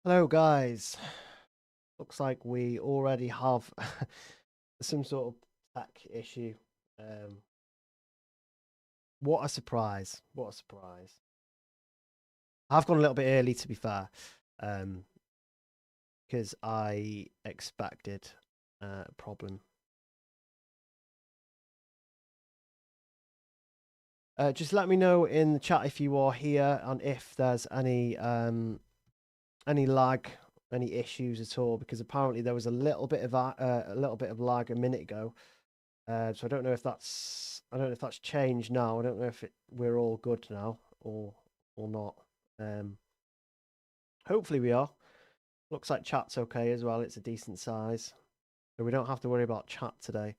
Hello, guys. Looks like we already have some sort of tech issue. Um, what a surprise! What a surprise! I've gone a little bit early, to be fair, because I expected a problem. Just let me know in the chat if you are here and if there's any lag, any issues at all, because apparently there was a little bit of lag a minute ago. So I don't know if that's changed now. I don't know if we're all good now or not. Hopefully we are. Looks like chat's okay as well. It's a decent size, so we don't have to worry about chat today.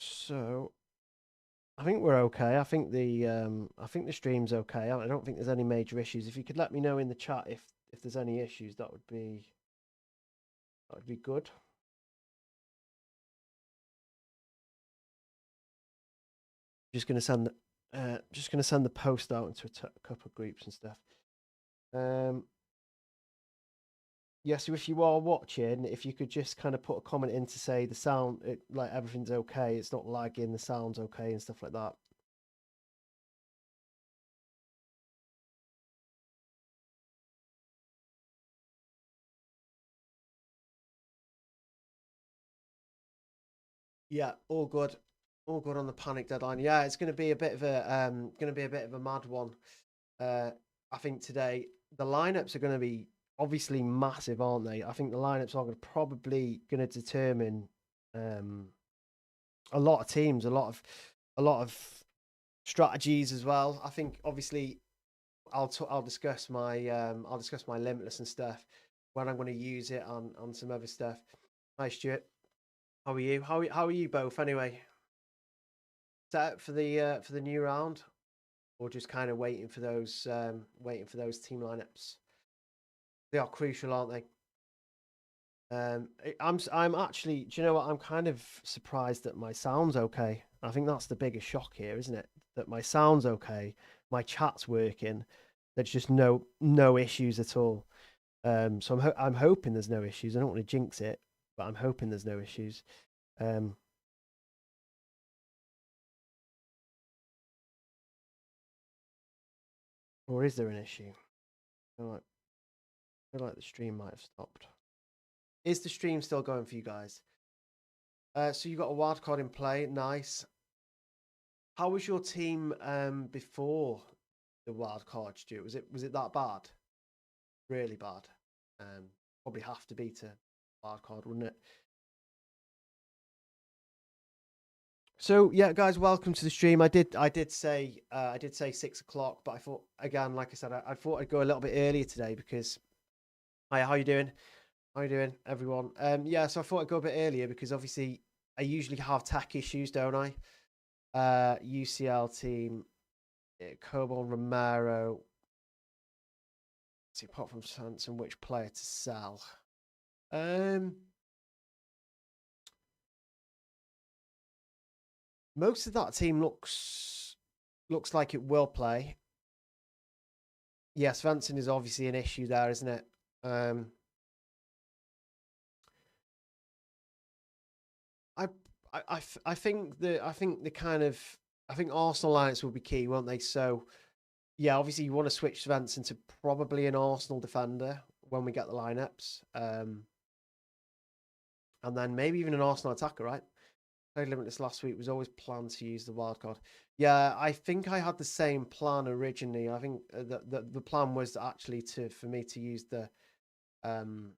So I think we're okay. I think the stream's okay. I don't think there's any major issues. If you could let me know in the chat if there's any issues, that would be good. Just gonna send the post out into a couple of groups and stuff. Yeah, so if you are watching, if you could just kind of put a comment in to say the sound, like everything's okay, it's not lagging, the sound's okay, and stuff like that. Yeah, all good on the panic deadline. Yeah, it's going to be a bit of a mad one. I think today the lineups are going to be obviously massive, aren't they? I think the lineups are probably going to determine a lot of teams, a lot of strategies as well. I think obviously I'll discuss my limitless and stuff when I'm going to use it on some other stuff. Hi Stuart, how are you? How are you both anyway? Set up for the new round, or just kind of waiting for those team lineups? They are crucial, aren't they? I'm actually. Do you know what? I'm kind of surprised that my sound's okay. I think that's the biggest shock here, isn't it? That my sound's okay, my chat's working. There's just no issues at all. So I'm hoping there's no issues. I don't want to jinx it, but I'm hoping there's no issues. Um, or is there an issue? I feel like the stream might have stopped. Is the stream still going for you guys? So you got a wild card in play. Nice. How was your team before the wild card, Stuart? Was it that bad? Really bad. Probably have to beat a wild card, wouldn't it? So yeah, guys, welcome to the stream. I did say 6 o'clock, but I thought again, like I said, I thought I'd go a little bit earlier today because hi, how you doing? How you doing, everyone? Yeah, so I thought I'd go a bit earlier because obviously I usually have tech issues, don't I? UCL team, Cobo Romero. See, apart from Sanson, which player to sell? Um, Most of that team looks like it will play. Yes, Svensson is obviously an issue there, isn't it? I I think I think Arsenal lineups will be key, won't they? So yeah, obviously you want to switch Svensson to probably an Arsenal defender when we get the lineups, and then maybe even an Arsenal attacker, right? Played Limitless last week, was always planned to use the wildcard. Yeah, I think I had the same plan originally. I think the plan was actually for me um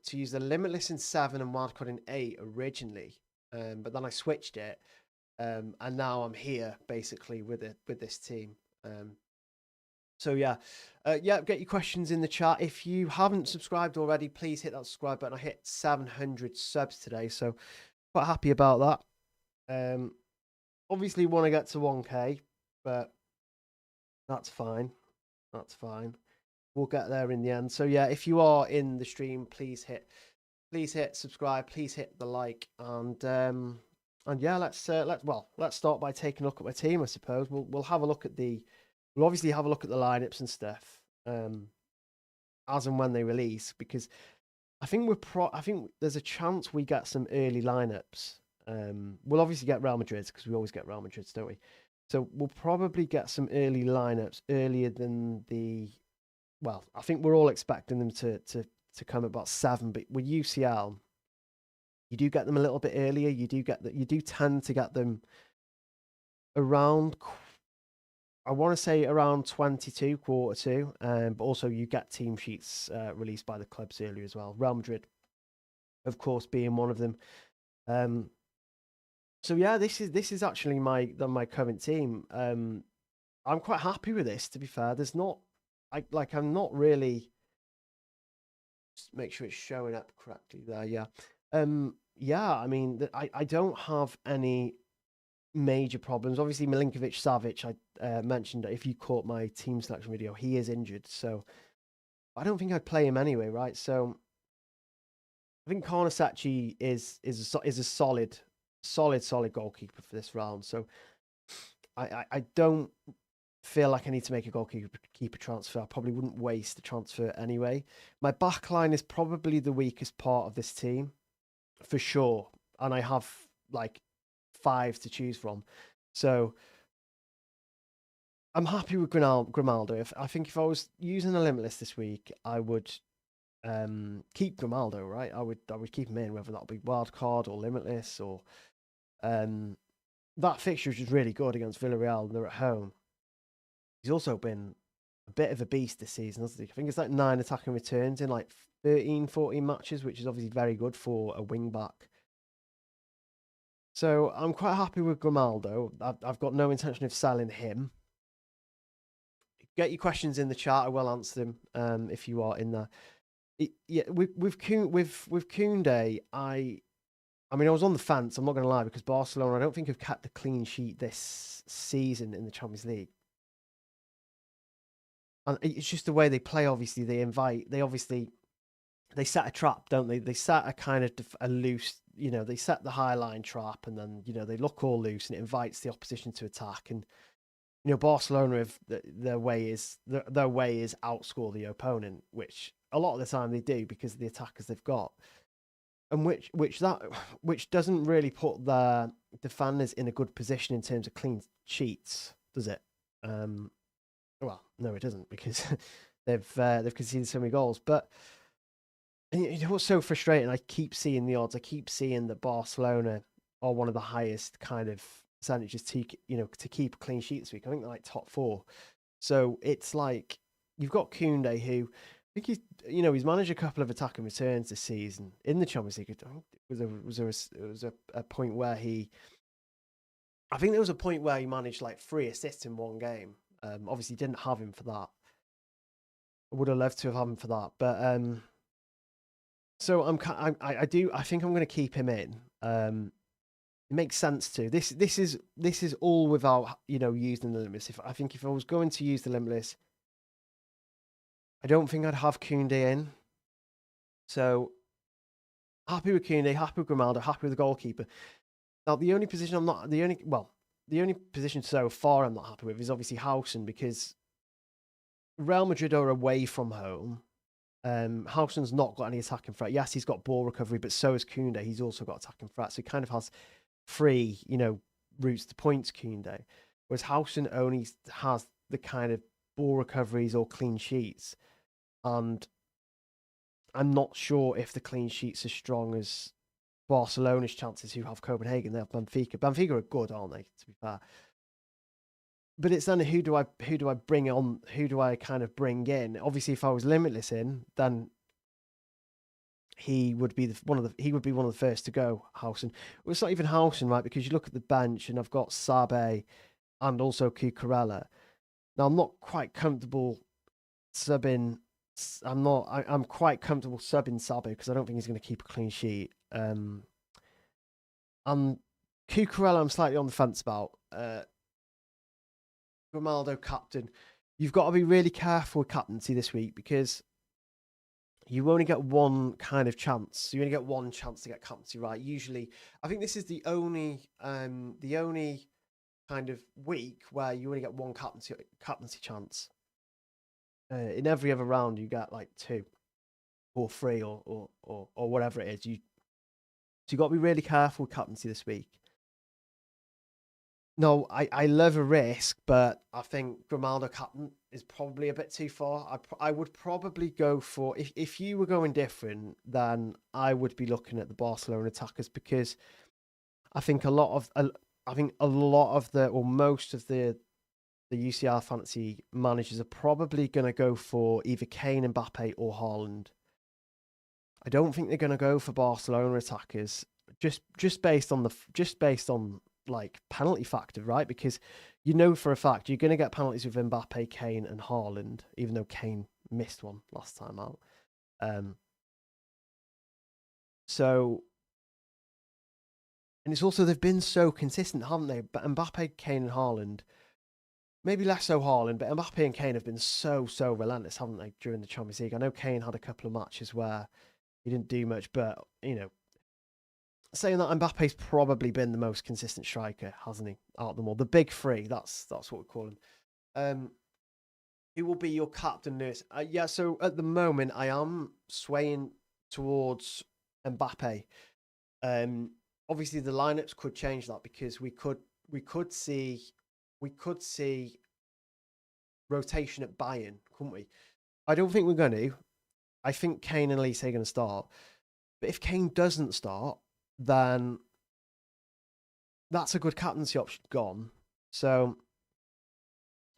to use the Limitless in 7 and wildcard in 8 originally, but then I switched it, and now I'm here basically with this team. So yeah, get your questions in the chat. If you haven't subscribed already, please hit that subscribe button. I hit 700 subs today, so quite happy about that. Obviously want to get to 1K, but that's fine. That's fine. We'll get there in the end. So yeah, if you are in the stream, please hit please hit subscribe, please hit the like, and yeah, let's start by taking a look at my team. I suppose we'll have a look at we'll obviously have a look at the lineups and stuff, as and when they release, because I think I think there's a chance we get some early lineups. We'll obviously get Real Madrid because we always get Real Madrid, don't we? So we'll probably get some early lineups earlier than well, I think we're all expecting them to come at about 7, but with UCL, you do get them a little bit earlier. You do tend to get them around, I want to say around 22, quarter 2, but also you get team sheets released by the clubs earlier as well. Real Madrid, of course, being one of them. So yeah, this is actually my current team. I'm quite happy with this, to be fair. I'm not really. Just make sure it's showing up correctly there. Yeah. Yeah. I mean, I don't have any major problems. Obviously, Milinkovic-Savic, I mentioned that if you caught my team selection video, he is injured, so I don't think I'd play him anyway, right? So I think Karnasacci is a solid goalkeeper for this round. So I don't feel like I need to make a goalkeeper transfer. I probably wouldn't waste the transfer anyway. My backline is probably the weakest part of this team, for sure, and I have like 5 to choose from. So I'm happy with Grimaldo. I think if I was using a Limitless this week, I would keep Grimaldo, right? I would keep him in, whether that be Wildcard or Limitless or that fixture is just really good against Villarreal and they're at home. He's also been a bit of a beast this season, hasn't he? I think it's like 9 attacking returns in like 13, 14 matches, which is obviously very good for a wing back. So I'm quite happy with Grimaldo. I've got no intention of selling him. Get your questions in the chat. I will answer them if you are in there. Yeah, with Koundé, I mean, I was on the fence. I'm not going to lie, because Barcelona, I don't think have kept a clean sheet this season in the Champions League. And it's just the way they play. Obviously, they set a trap, don't they? They set a kind of a loose, they set the high line trap, and then they look all loose, and it invites the opposition to attack. And Barcelona, their way is outscore the opponent, which a lot of the time they do because of the attackers they've got, and which doesn't really put their defenders in a good position in terms of clean sheets, does it? Well, no, it doesn't, because they've conceded so many goals. But what's so frustrating, I keep seeing the odds. I keep seeing that Barcelona are one of the highest kind of percentages to keep a clean sheet this week. I think they're like top 4. So it's like you've got Koundé, who I think he's managed a couple of attacking returns this season in the Champions League. Was a point where I think there was a point where he managed like 3 assists in one game. Obviously didn't have him for that. I would have loved to have had him for that, but so I think I'm going to keep him in. It makes sense to. This is all without using the Limitless. If I was going to use the Limitless, I don't think I'd have Koundé in. So happy with Koundé, happy with Grimaldo, happy with the goalkeeper. Now the only position the only position so far I'm not happy with is obviously Howson, because Real Madrid are away from home. Howson's not got any attacking threat. Yes, he's got ball recovery, but so has Koundé. He's also got attacking threat, so he kind of has 3, routes to points, Koundé. Whereas Howson only has the kind of ball recoveries or clean sheets. And I'm not sure if the clean sheets are strong as Barcelona's chances, who have Copenhagen. They have Benfica. Benfica are good, aren't they, to be fair? But it's then who do I bring on? Who do I kind of bring in? Obviously, if I was Limitless in, then he would be one of the first to go. Howson. Well, it's not even Howson, right? Because you look at the bench, and I've got Sabe and also Cucurella. Now I'm not quite comfortable subbing. I'm quite comfortable subbing Sabe because I don't think he's going to keep a clean sheet. And Cucurella, I'm slightly on the fence about. Grimaldo captain, you've got to be really careful with captaincy this week, because you only get one kind of chance. You only get one chance to get captaincy right. Usually, I think this is the only kind of week where you only get one captaincy chance. In every other round, you get like two or three or whatever it is. So you got to be really careful with captaincy this week. No, I love a risk, but I think Grimaldo captain is probably a bit too far. I would probably go for, if you were going different, then I would be looking at the Barcelona attackers, because I think a lot of most of the UCL fantasy managers are probably going to go for either Kane, Mbappe, or Haaland. I don't think they're going to go for Barcelona attackers just based on like penalty factor, right? Because you know for a fact you're going to get penalties with Mbappe, Kane, and Haaland, even though Kane missed one last time out. So, and it's also, they've been so consistent, haven't they? But Mbappe, Kane, and Haaland, maybe less so Haaland, but Mbappe and Kane have been so relentless, haven't they, during the Champions League? I know Kane had a couple of matches where he didn't do much, but saying that, Mbappe's probably been the most consistent striker, hasn't he? Out of them all, the big three. That's what we call him. Who will be your captain, Nurse? Yeah. So at the moment, I am swaying towards Mbappe. Obviously, the lineups could change that, because we could see rotation at Bayern, couldn't we? I don't think we're going to. I think Kane and Elise are going to start. But if Kane doesn't start, then that's a good captaincy option gone. So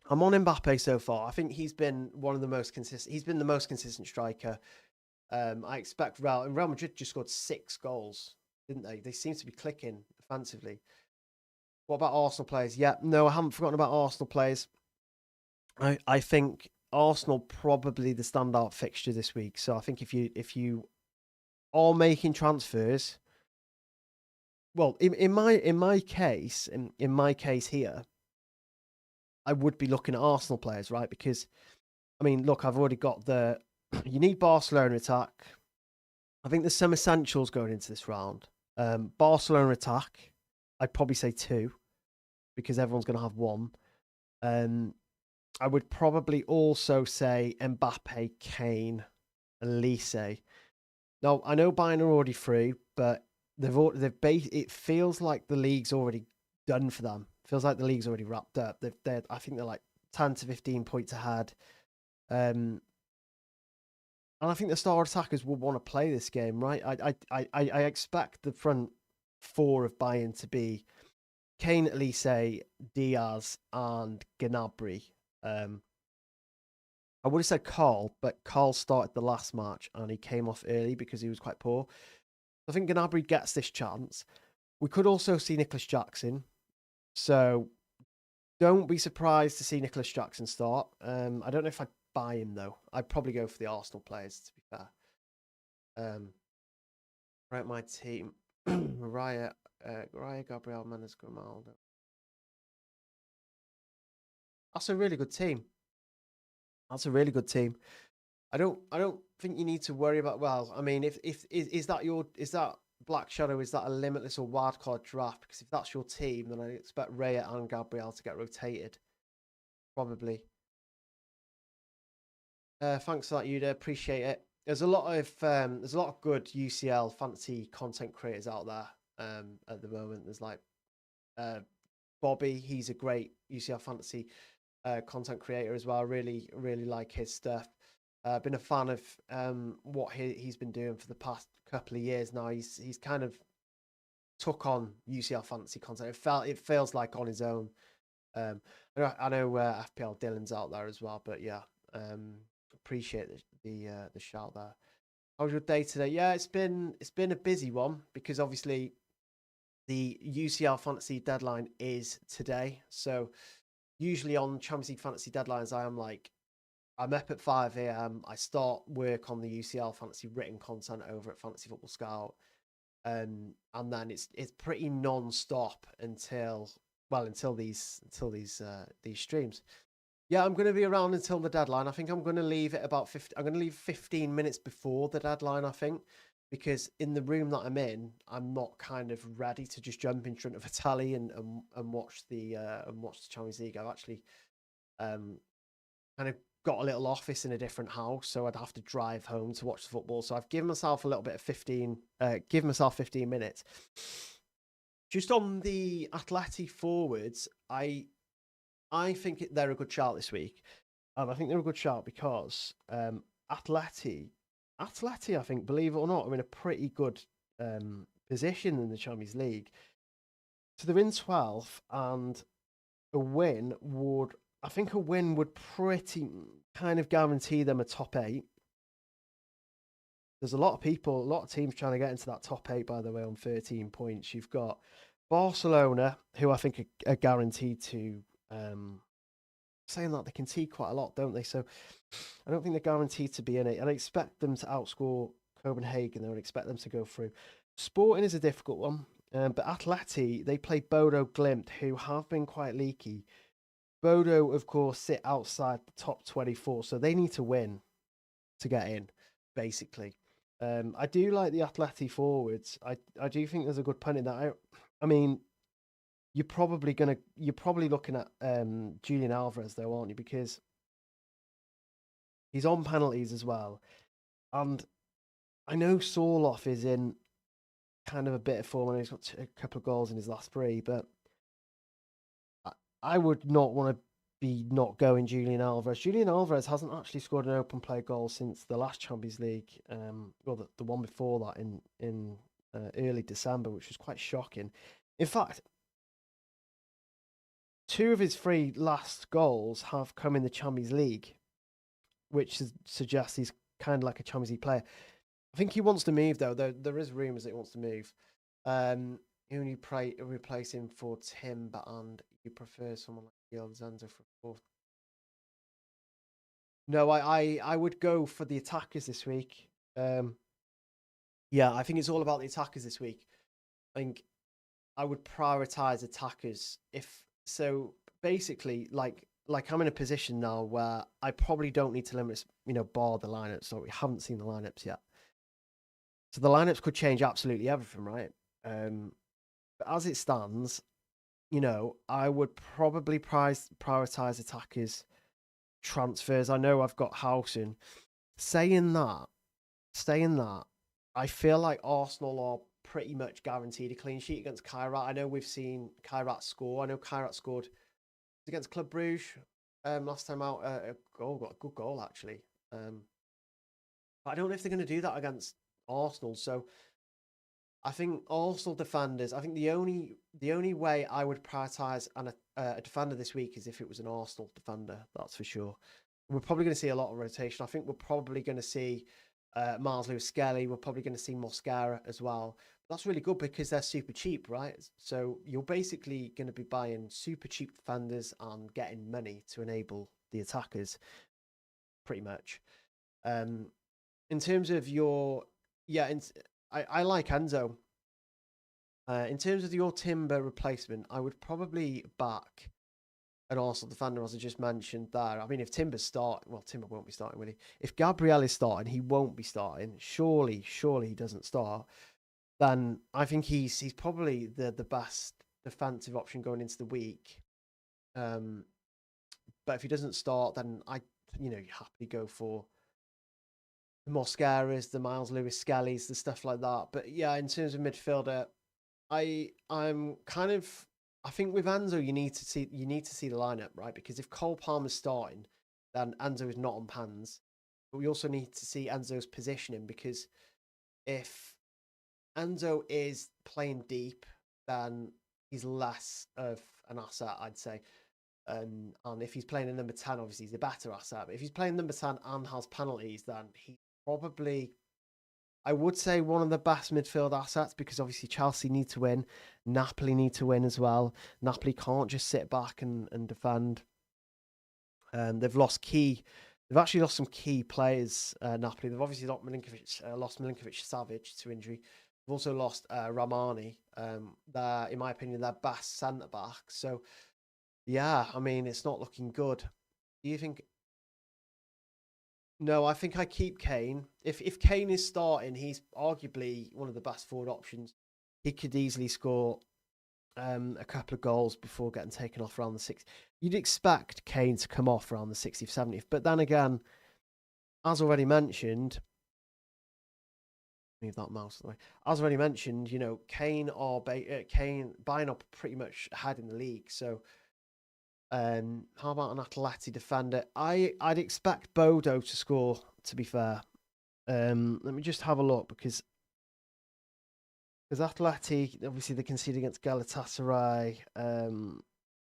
I'm on Mbappe so far. I think he's been one of the most consistent. He's been the most consistent striker. I expect Real Madrid just scored 6 goals, didn't they? They seem to be clicking offensively. What about Arsenal players? Yeah, no, I haven't forgotten about Arsenal players. I think Arsenal probably the standout fixture this week. So I think if you are making transfers, well, in my case here, I would be looking at Arsenal players, right? Because, I mean, look, I've already got you need Barcelona attack. I think there's some essentials going into this round. Barcelona attack, I'd probably say 2, because everyone's going to have 1. I would probably also say Mbappe, Kane, Elise. Now, I know Bayern are already through, but it feels like the league's already done for them. Feels like the league's already wrapped up. I think they're like 10 to 15 points ahead. And I think the star attackers will want to play this game, right? I expect the front 4 of Bayern to be Kane, Elise, Diaz, and Gnabry. I would have said Carl, but Carl started the last match and he came off early because he was quite poor. I think Gnabry gets this chance. We could also see Nicholas Jackson. So don't be surprised to see Nicholas Jackson start. I don't know if I'd buy him, though. I'd probably go for the Arsenal players, to be fair. Right, my team. Raya, Gabriel, Mendes, Grimaldo. That's a really good team. I don't think you need to worry about. Well, I mean, if is that Black Shadow? Is that a Limitless or Wildcard draft? Because if that's your team, then I expect Raya and Gabriel to get rotated. Probably. Thanks for that, Yuda. Appreciate it. There's a lot of good UCL fantasy content creators out there at the moment. There's like Bobby. He's a great UCL fantasy content creator as well. I really like his stuff. Been a fan of what he's been doing for the past couple of years now. He's kind of took on UCL fantasy content. It feels like on his own. I know FPL Dylan's out there as well, but yeah, appreciate the shout there. How was your day today? Yeah, it's been a busy one, because obviously the UCL fantasy deadline is today. So usually on Champions League fantasy deadlines, I'm up at 5 a.m. I start work on the UCL fantasy written content over at Fantasy Football Scout. And then it's pretty non-stop until these streams. Yeah, I'm going to be around until the deadline. I think I'm going to leave it about 50. I'm going to leave 15 minutes before the deadline, I think, because in the room that I'm in, I'm not kind of ready to just jump in front of a tally and watch the Champions League. I've actually um, kind of got a little office in a different house, so I'd have to drive home to watch the football. So I've given myself a little bit of 15, give myself 15 minutes. Just on the Atleti forwards, I think they're a good shout this week. And I think they're a good shout because Atleti, I think, believe it or not, are in a pretty good position in the Champions League. So they're in 12th, and I think a win would pretty kind of guarantee them a top 8. There's a lot of teams trying to get into that top 8, by the way, on 13 points. You've got Barcelona, who I think are guaranteed to saying that they can see quite a lot, don't they? So I don't think they're guaranteed to be in it. And I expect them to outscore Copenhagen. I would expect them to go through. Sporting is a difficult one, but Atleti, they play Bodo Glimt, who have been quite leaky. Bodo, of course, sit outside the top 24, so they need to win to get in, basically. I do like the Atleti forwards. I do think there's a good punt in that. I mean, you're probably looking at Julian Alvarez though, aren't you? Because he's on penalties as well, and I know Sorloth is in kind of a bit of form, and he's got a couple of goals in his last 3, but I would not want to be not going Julian Alvarez. Julian Alvarez hasn't actually scored an open play goal since the last Champions League, well, the one before that in early December, which was quite shocking. In fact, 2 of his 3 last goals have come in the Champions League, which suggests he's kind of like a Champions League player. I think he wants to move, though. There is rumours that he wants to move. Who you replace him for Timber, and you prefer someone like Alexander for 4th? No, I would go for the attackers this week. Yeah, I think it's all about the attackers this week. I think I would prioritize attackers. If so, basically, like I'm in a position now where I probably don't need to limit, bar the lineups. So we haven't seen the lineups yet. So the lineups could change absolutely everything, right? But as it stands, I would probably prioritize attackers, transfers. I know I've got Housen. Saying that, I feel like Arsenal are pretty much guaranteed a clean sheet against Kairat. I know we've seen Kairat score. I know Kairat scored against Club Brugge last time out. Got a good goal actually. But I don't know if they're going to do that against Arsenal. So I think Arsenal defenders. I think the only way I would prioritise a defender this week is if it was an Arsenal defender. That's for sure. We're probably going to see a lot of rotation. I think we're probably going to see Miles Lewis-Skelly. We're probably going to see Mosquera as well. That's really good because they're super cheap, right? So you're basically going to be buying super cheap defenders and getting money to enable the attackers, pretty much. In terms of your, I like Enzo. In terms of your Timber replacement, I would probably back an Arsenal defender, as I just mentioned there. I mean, if Timber's starting, well, Timber won't be starting, will he? If Gabriel is starting, he won't be starting. Surely he doesn't start. Then I think he's probably the best defensive option going into the week. But if he doesn't start, then you happily go for the Mosqueras, the Miles Lewis-Skellys, the stuff like that. But yeah, in terms of midfielder, I'm kind of, I think with Enzo you need to see the lineup, right? Because if Cole Palmer's starting, then Enzo is not on pans. But we also need to see Enzo's positioning, because if Enzo is playing deep, then he's less of an asset, I'd say. And if he's playing in number 10, obviously he's a better asset. But if he's playing number 10 and has penalties, then he's probably, I would say, one of the best midfield assets, because obviously Chelsea need to win. Napoli need to win as well. Napoli can't just sit back and defend. They've actually lost some key players, Napoli. They've obviously lost Milinkovic-Savic to injury. They've also lost Ramani. They're, in my opinion, their best centre-back. So, yeah, I mean, it's not looking good. Do you think? No, I think I keep Kane. If Kane is starting, he's arguably one of the best forward options. He could easily score a couple of goals before getting taken off around the 60th. You'd expect Kane to come off around the 60th, 70th. But then again, as already mentioned, move that mouse away. As already mentioned, Kane buying up pretty much ahead in the league. So how about an Atleti defender? I'd expect Bodo to score, to be fair. Let me just have a look because Atleti, obviously they conceded against Galatasaray,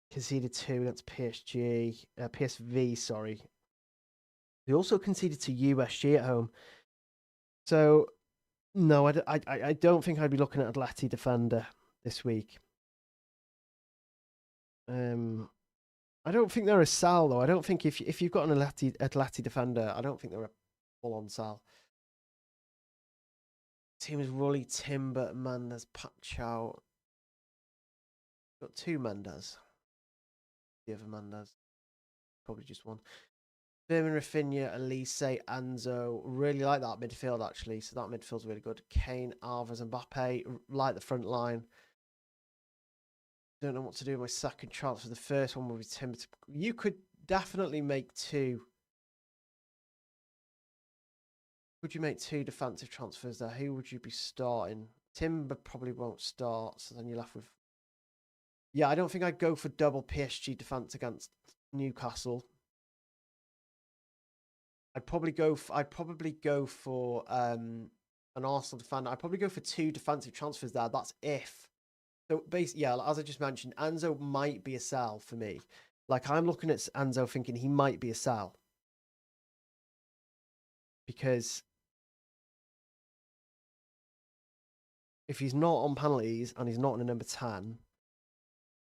conceded 2 against PSV, sorry. They also conceded to USG at home. So, no, I don't think I'd be looking at Atleti defender this week. I don't think they're a sell, though. I don't think if you've got an Atleti defender, I don't think they're a full-on sell. Team is Rully, Timber, Mendes, Pachow. Got 2 Mendes. The other Mendes. Probably just one. Firmin, Rafinha, Elise, Anzo. Really like that midfield, actually. So that midfield's really good. Kane, Alvarez, Mbappe. Like the front line. Don't know what to do with my second transfer. The first one will be Timber. You could definitely make 2. Would you make 2 defensive transfers there? Who would you be starting? Timber probably won't start, so then you're left with... Yeah, I don't think I'd go for double PSG defense against Newcastle. I'd probably go for an Arsenal defender. I'd probably go for 2 defensive transfers there. That's if. So basically, yeah, as I just mentioned, Anzo might be a sell for me. Like, I'm looking at Anzo thinking he might be a sell. Because if he's not on penalties and he's not in a number 10,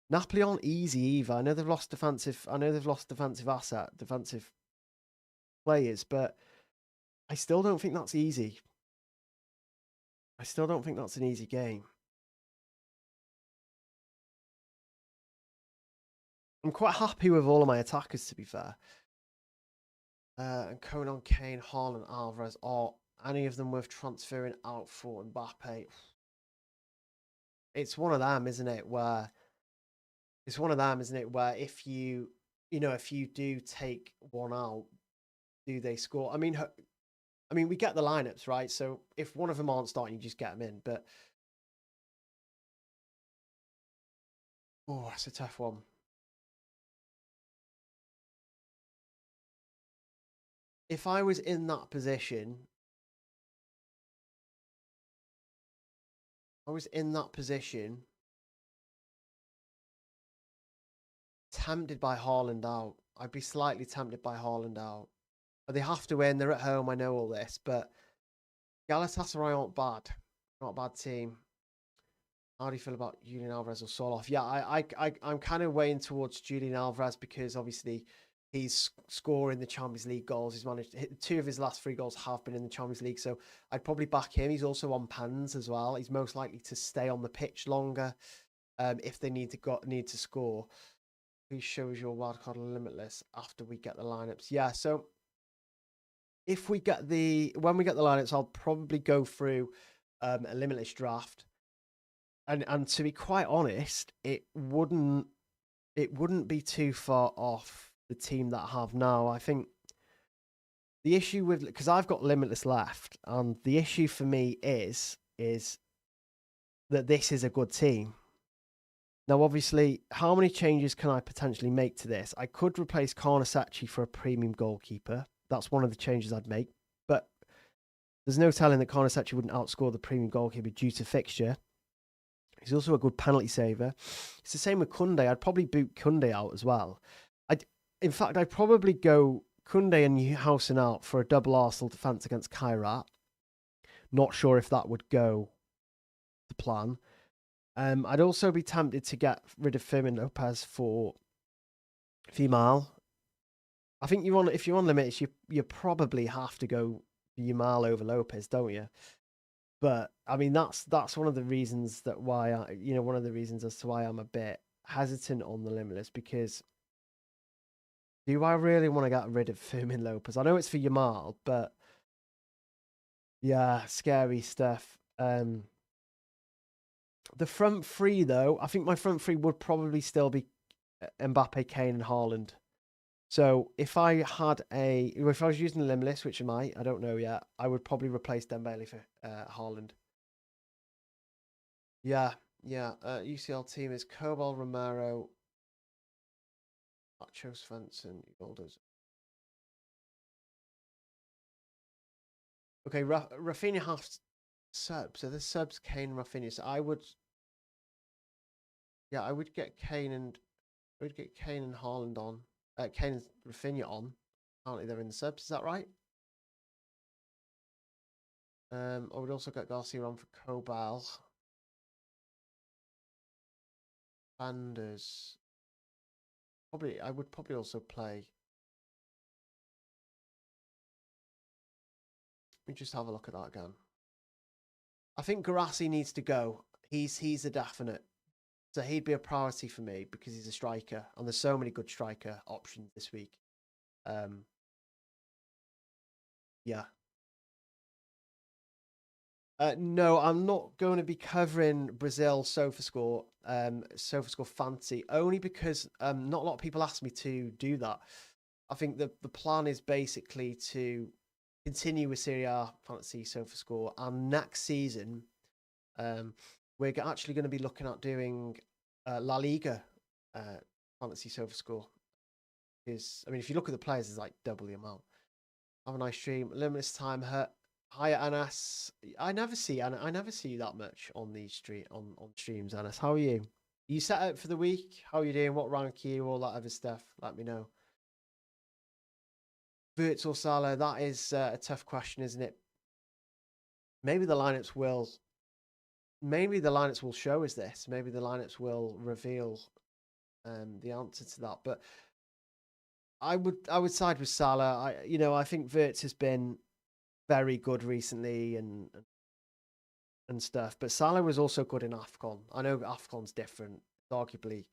Napoli aren't easy either. I know they've lost defensive players, but I still don't think that's easy. I still don't think that's an easy game. I'm quite happy with all of my attackers, to be fair. And Conan, Kane, Haaland, Alvarez, are any of them worth transferring out for Mbappe? It's one of them, isn't it? Where if you do take one out, do they score? I mean, we get the lineups, right? So if one of them aren't starting, you just get them in. But that's a tough one. If I was in that position, tempted by Haaland out. I'd be slightly tempted by Haaland out. But they have to win. They're at home. I know all this, but Galatasaray aren't bad. Not a bad team. How do you feel about Julian Alvarez or Soloff? Yeah, I'm kind of weighing towards Julian Alvarez because obviously he's scoring the Champions League goals. He's managed 2 of his last 3 goals have been in the Champions League, so I'd probably back him. He's also on pens as well. He's most likely to stay on the pitch longer if they need to score. Please show us your wildcard limitless after we get the lineups. Yeah, so when we get the lineups, I'll probably go through a limitless draft. And to be quite honest, it wouldn't be too far off the team that I have now. I think the issue because I've got Limitless left, and the issue for me is that this is a good team. Now, obviously, how many changes can I potentially make to this? I could replace Karnasachi for a premium goalkeeper. That's one of the changes I'd make. But there's no telling that Karnasachi wouldn't outscore the premium goalkeeper due to Fixture. He's also a good penalty saver. It's the same with Kunde. I'd probably boot Kunde out as well. In fact, I'd probably go Kunde and Newhausen out for a double Arsenal defence against Kairat. Not sure if that would go the plan. I'd also be tempted to get rid of Firmin Lopez for Vimal. I think if you're on limits, you probably have to go Vimal over Lopez, don't you? But I mean, that's one of the reasons one of the reasons as to why I'm a bit hesitant on the Limitless, because Do I really want to get rid of Fermin Lopez? I know it's for Yamal, but yeah, scary stuff. The front three, though, I think my front three would probably still be Mbappe, Kane, and Haaland. So if I was using Limitless, which I don't know yet, I would probably replace Dembele for Haaland. Yeah. UCL team is Cobal, Romero, Nacho, Svensson, Golders. Okay, Rafinha has subs. So there's subs, Kane, Rafinha. So I would get Kane and Haaland on. Kane and Rafinha on. Apparently they're in the subs. Is that right? I would also get Garcia on for Cobal. Sanders. I would probably also play. Let me just have a look at that again. I think Garassi needs to go. He's a definite. So he'd be a priority for me because he's a striker, and there's so many good striker options this week. Yeah. No, I'm not going to be covering Brazil SofaScore Fantasy, only because not a lot of people ask me to do that. I think the plan is basically to continue with Serie A Fantasy SofaScore, and next season, we're actually going to be looking at doing La Liga Fantasy SofaScore. Because if you look at the players, it's like double the amount. Have a nice stream. Limitless time. Hi, Anas. I never see you that much on these on streams, Anas. How are you? You set up for the week? How are you doing? What rank are you? All that other stuff. Let me know. Virtual Salah. That is a tough question, isn't it? Maybe the lineups will. Maybe the lineups will show us this. Maybe the lineups will reveal the answer to that. But I would side with Salah. I think Virts has been very good recently and stuff. But Salah was also good in AFCON. I know AFCON's different, it's arguably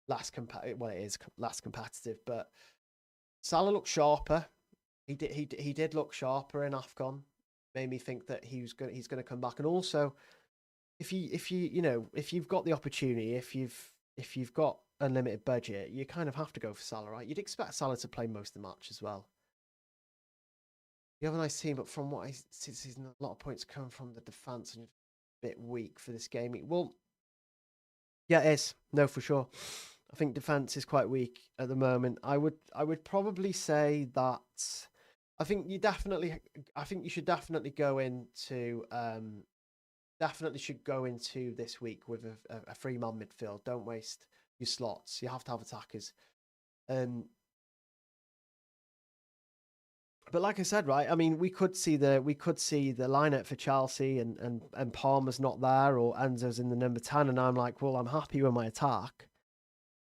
less it is less competitive, but Salah looked sharper. He did look sharper in AFCON. Made me think that he's going to come back. And also, if you've got the opportunity, if you've got unlimited budget, you kind of have to go for Salah, right? You'd expect Salah to play most of the match as well. You have a nice team, but from what I see this season, a lot of points come from the defense and a bit weak for this game. Well, yeah, it is. No, for sure. I think defense is quite weak at the moment. I would probably say that I think you should definitely go into this week with a 3-man midfield. Don't waste your slots. You have to have attackers. But like I said, right? We could see the lineup for Chelsea and Palmer's not there or Enzo's in the number 10, and I'm like, well, I'm happy with my attack,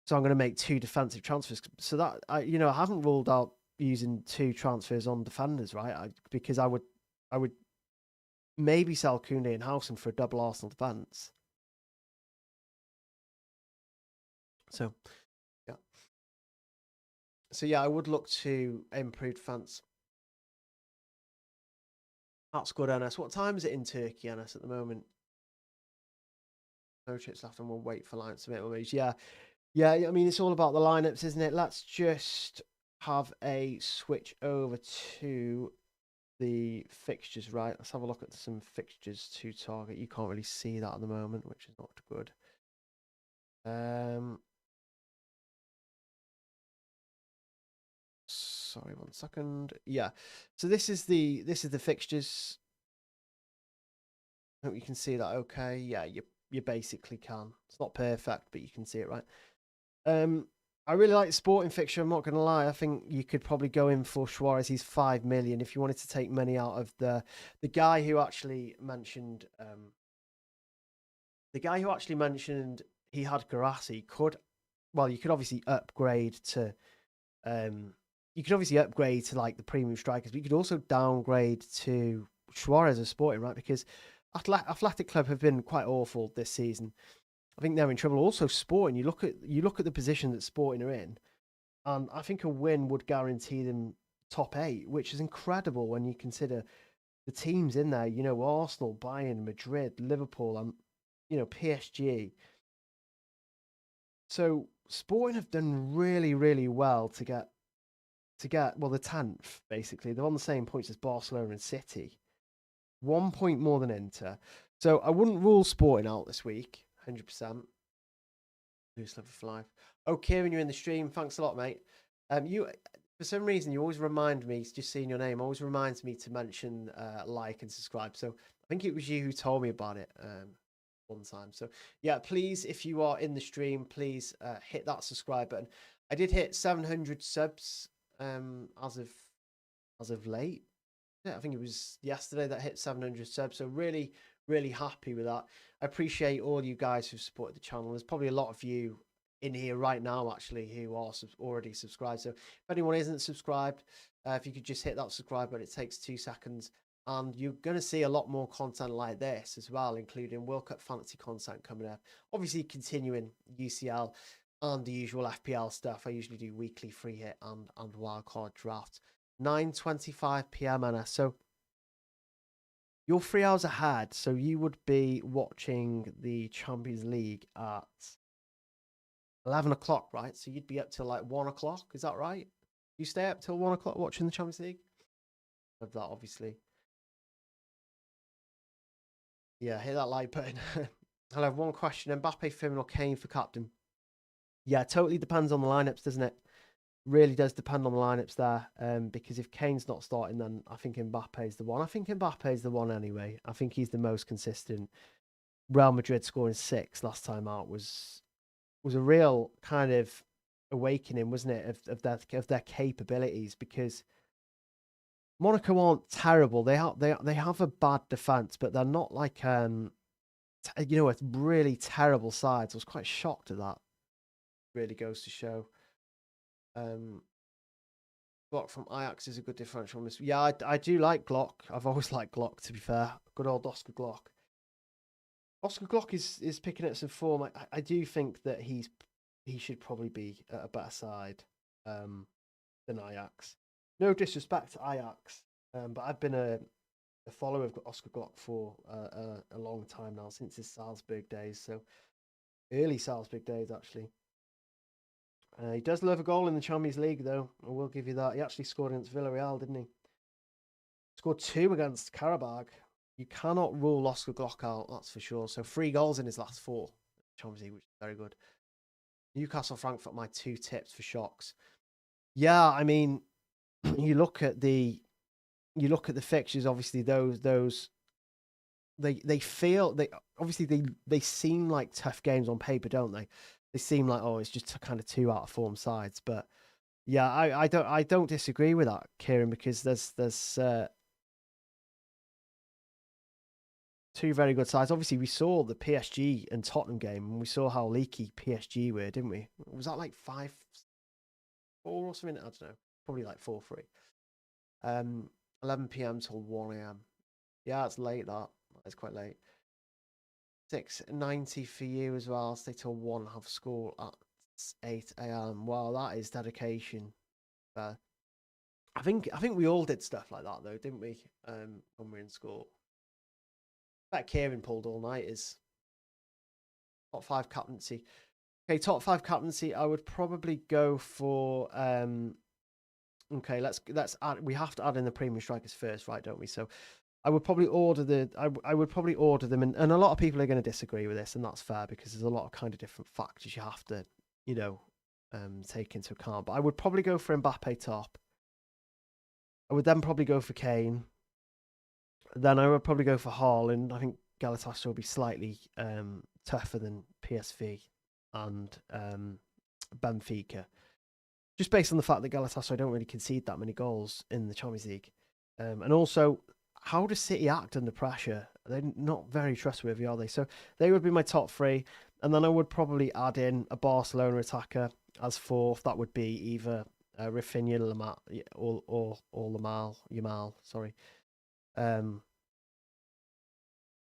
so I'm going to make 2 defensive transfers. So that I haven't ruled out using 2 transfers on defenders, right? Because I would maybe sell Koundé and Howson for a double Arsenal defense. So yeah, I would look to improve defense. That's good, Enes. What time is it in Turkey, Enes, at the moment? No chips left, and we'll wait for lineups to make moves. Yeah. It's all about the lineups, isn't it? Let's just have a switch over to the fixtures, right? Let's have a look at some fixtures to target. You can't really see that at the moment, which is not good. Sorry, 1 second. Yeah. So this is the fixtures. I hope you can see that okay. Yeah, you basically can. It's not perfect, but you can see it, right? I really like the Sporting fixture. I'm not going to lie. I think you could probably go in for Suarez. He's 5 million. If you wanted to take money out of the guy who actually mentioned, he had Garassi, you could obviously upgrade to, like the premium strikers, but you could also downgrade to Suarez as Sporting, right? Because Athletic Club have been quite awful this season. I think they're in trouble. Also, Sporting. You look at the position that Sporting are in. And I think a win would guarantee them top 8, which is incredible when you consider the teams in there, Arsenal, Bayern, Madrid, Liverpool, and, PSG. So Sporting have done really, really well to get well the 10th, basically. They're on the same points as Barcelona and City. 1 point more than Inter. So I wouldn't rule Sporting out this week, 100%. Loose level for life. Oh, Kieran, you're in the stream. Thanks a lot, mate. You, for some reason, you always remind me, just seeing your name, always reminds me to mention like and subscribe. So I think it was you who told me about it one time. So yeah, please, if you are in the stream, please hit that subscribe button. I did hit 700 subs as of late. Yeah, I think it was yesterday that hit 700 subs. So really, really happy with that. I appreciate all you guys who've supported the channel. There's probably a lot of you in here right now, actually, who are already subscribed. So if anyone isn't subscribed, if you could just hit that subscribe button, it takes 2 seconds. And you're going to see a lot more content like this as well, including Wildcard Fantasy content coming up. Obviously, continuing UCL and the usual FPL stuff. I usually do weekly free hit and wildcard drafts. 9:25 p.m. NS. So you're 3 hours ahead. So you would be watching the Champions League at 11 o'clock, right? So you'd be up till like 1 o'clock. Is that right? You stay up till 1 o'clock watching the Champions League? Of that, obviously. Yeah, hit that like button. I'll have one question. Mbappe, Firmino, or Kane for captain? Yeah, totally depends on the lineups, doesn't it? Really does depend on the lineups there. Because if Kane's not starting, then I think Mbappe's the one. I think Mbappe's the one anyway. I think he's the most consistent. Real Madrid scoring 6 last time out was a real kind of awakening, wasn't it, of their capabilities, because Monaco aren't terrible. They have a bad defense, but they're not like a really terrible side. So I was quite shocked at that. Really goes to show. Glock from Ajax is a good differential. Yeah, I do like Glock. I've always liked Glock, to be fair. Good old Oscar Glock. Oscar Glock is picking up some form. I do think that he should probably be at a better side than Ajax. No disrespect to Ajax, but I've been a follower of Oscar Glock for a long time now, since his Salzburg days. So early Salzburg days, actually. He does love a goal in the Champions League, though. I will give you that. He actually scored against Villarreal, didn't he? Scored 2 against Karabakh. You cannot rule Oscar Glock out, that's for sure. So 3 goals in his last 4 Champions League, which is very good. Newcastle, Frankfurt, my 2 tips for shocks. Yeah, I mean, you look at the fixtures. Obviously, those they feel they seem like tough games on paper, don't they? They seem like, oh, it's just kind of 2 out of form sides. But yeah, I don't disagree with that, Kieran, because there's 2 very good sides. Obviously, we saw the PSG and Tottenham game, and we saw how leaky PSG were, didn't we? Was that like 5-4 or something? I don't know. Probably like 4-3. 11 p.m. till 1 a.m. Yeah, it's late. It's quite late. 6:90 for you as well. Stay till 1. Have school at 8 a.m. Wow, that is dedication. I think we all did stuff like that, though, didn't we? When we were in school. That Kieran pulled all night is top 5 captaincy. Okay, top 5 captaincy. I would probably go for. Okay, let's add. We have to add in the premium strikers first, right? Don't we? So I would probably order I would probably order them, and a lot of people are going to disagree with this, and that's fair, because there's a lot of kind of different factors you have to, take into account. But I would probably go for Mbappe top. I would then probably go for Kane. Then I would probably go for Haaland. I think Galatasaray will be slightly tougher than PSV and Benfica, just based on the fact that Galatasaray don't really concede that many goals in the Champions League. And also, how does City act under pressure? They're not very trustworthy, are they? So they would be my top 3. And then I would probably add in a Barcelona attacker as 4th. That would be either Rafinha, Lamar, or Yamal. Sorry.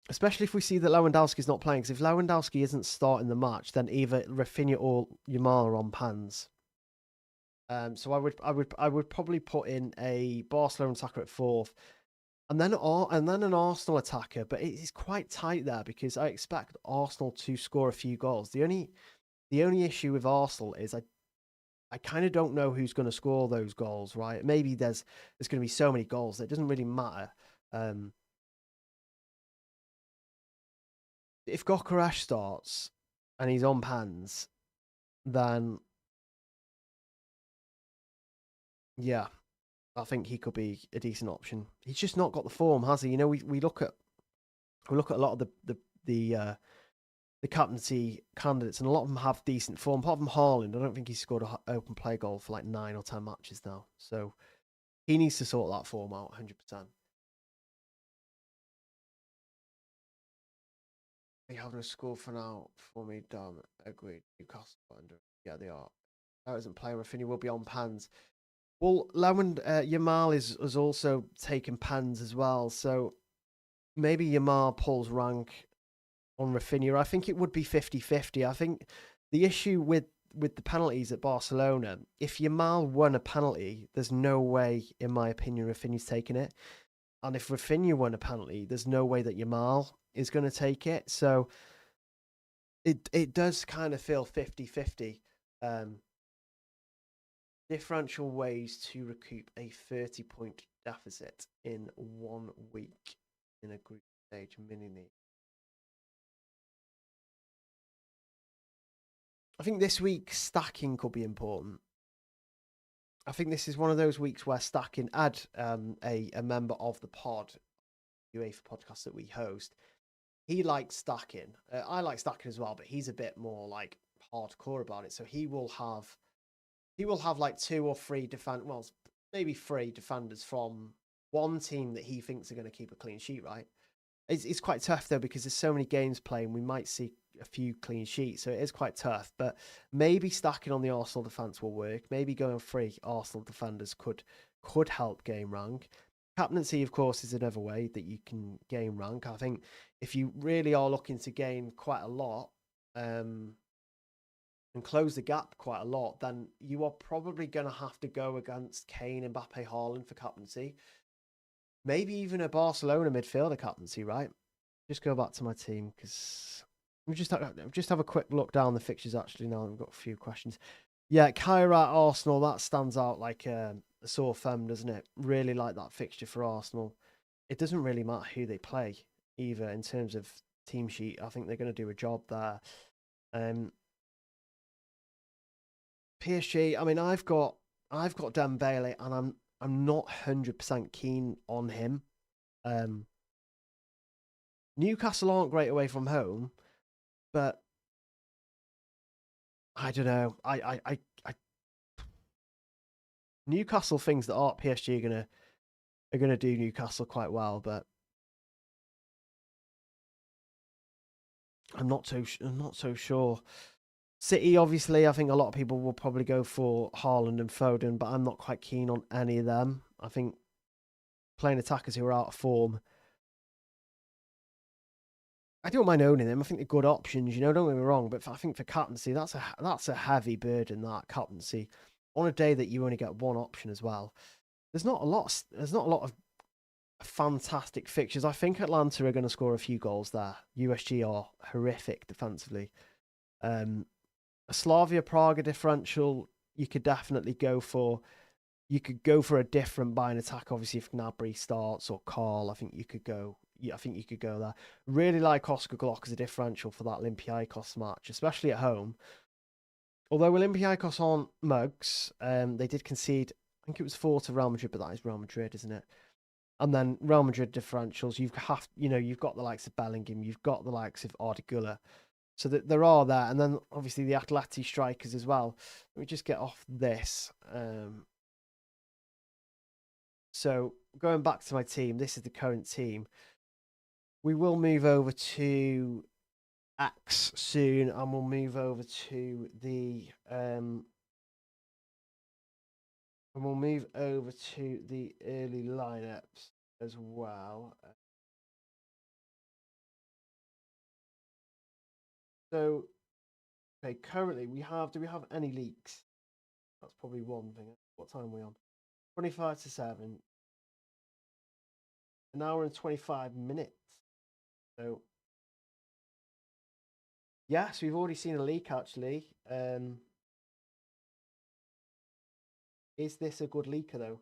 Especially if we see that Lewandowski's not playing. Because if Lewandowski isn't starting the match, then either Rafinha or Yamal are on pans. So I would probably put in a Barcelona attacker at fourth, and then an Arsenal attacker. But it is quite tight there because I expect Arsenal to score a few goals. The only issue with Arsenal is I kind of don't know who's going to score those goals. Right? Maybe there's going to be so many goals that it doesn't really matter. If Gokaresh starts and he's on pans, then yeah, I think he could be a decent option. He's just not got the form, has he? You know, we look at a lot of the captaincy candidates, and a lot of them have decent form. Apart from Haaland, I don't think he's scored an open play goal for like 9 or 10 matches now. So he needs to sort that form out 100%. They having a score for now for me, damn. Agreed. Newcastle under. Yeah, they are. That isn't playing. Rafinha will be on pans. Well, Lamin Yamal has also taken pens as well, so maybe Yamal pulls rank on Rafinha. I think it would be 50-50. I think the issue with the penalties at Barcelona, if Yamal won a penalty, there's no way, in my opinion, Rafinha's taking it. And if Rafinha won a penalty, there's no way that Yamal is going to take it. So it does kind of feel 50-50. Differential ways to recoup a 30-point deficit in 1 week in a group stage mini league. I think this week stacking could be important. I think this is one of those weeks where stacking, add a member of the pod, UEFA podcast that we host. He likes stacking. I like stacking as well, but he's a bit more like hardcore about it. So he will have like 2 or 3 maybe 3 defenders from one team that he thinks are going to keep a clean sheet, right? It's quite tough though because there's so many games playing. We might see a few clean sheets, so it is quite tough. But maybe stacking on the Arsenal defense will work. Maybe going 3 Arsenal defenders could help game rank. Captaincy, of course, is another way that you can gain rank. I think if you really are looking to gain quite a lot, and close the gap quite a lot, then you are probably going to have to go against Kane, Mbappe, Haaland for captaincy. Maybe even a Barcelona midfielder captaincy, right? Just go back to my team because we just have a quick look down the fixtures actually now. We've got a few questions. Yeah, Kyra Arsenal, that stands out like a sore thumb, doesn't it? Really like that fixture for Arsenal. It doesn't really matter who they play either in terms of team sheet. I think they're going to do a job there. PSG, I mean, I've got Dembele, and I'm not 100% keen on him. Newcastle aren't great away from home, but I don't know. I Newcastle things that aren't PSG are gonna do Newcastle quite well, but I'm not so sure. City, obviously, I think a lot of people will probably go for Haaland and Foden, but I'm not quite keen on any of them. I think playing attackers who are out of form, I don't mind owning them. I think they're good options, don't get me wrong. But I think for captaincy, that's a heavy burden, that captaincy. On a day that you only get one option as well. There's not a lot of fantastic fixtures. I think Atlanta are going to score a few goals there. USG are horrific defensively. A Slavia Praga differential, you could definitely go for. You could go for a different buying attack. Obviously, if Gnabry starts or Carl, I think you could go. Yeah, I think you could go there. Really like Oscar Glock as a differential for that Olympiacos match, especially at home. Although Olympiacos aren't mugs, they did concede. I think it was 4 to Real Madrid, but that is Real Madrid, isn't it? And then Real Madrid differentials, you've got the likes of Bellingham, you've got the likes of Ardigula, so that there are there, and then obviously the Atleti strikers as well. Let me just get off this. So going back to my team, this is the current team. We will move over to X soon, and we'll move over to the early lineups as well. So, okay, currently do we have any leaks? That's probably one thing. What time are we on? 25 to 7. An hour and 25 minutes. So, yes, we've already seen a leak actually. Is this a good leaker though?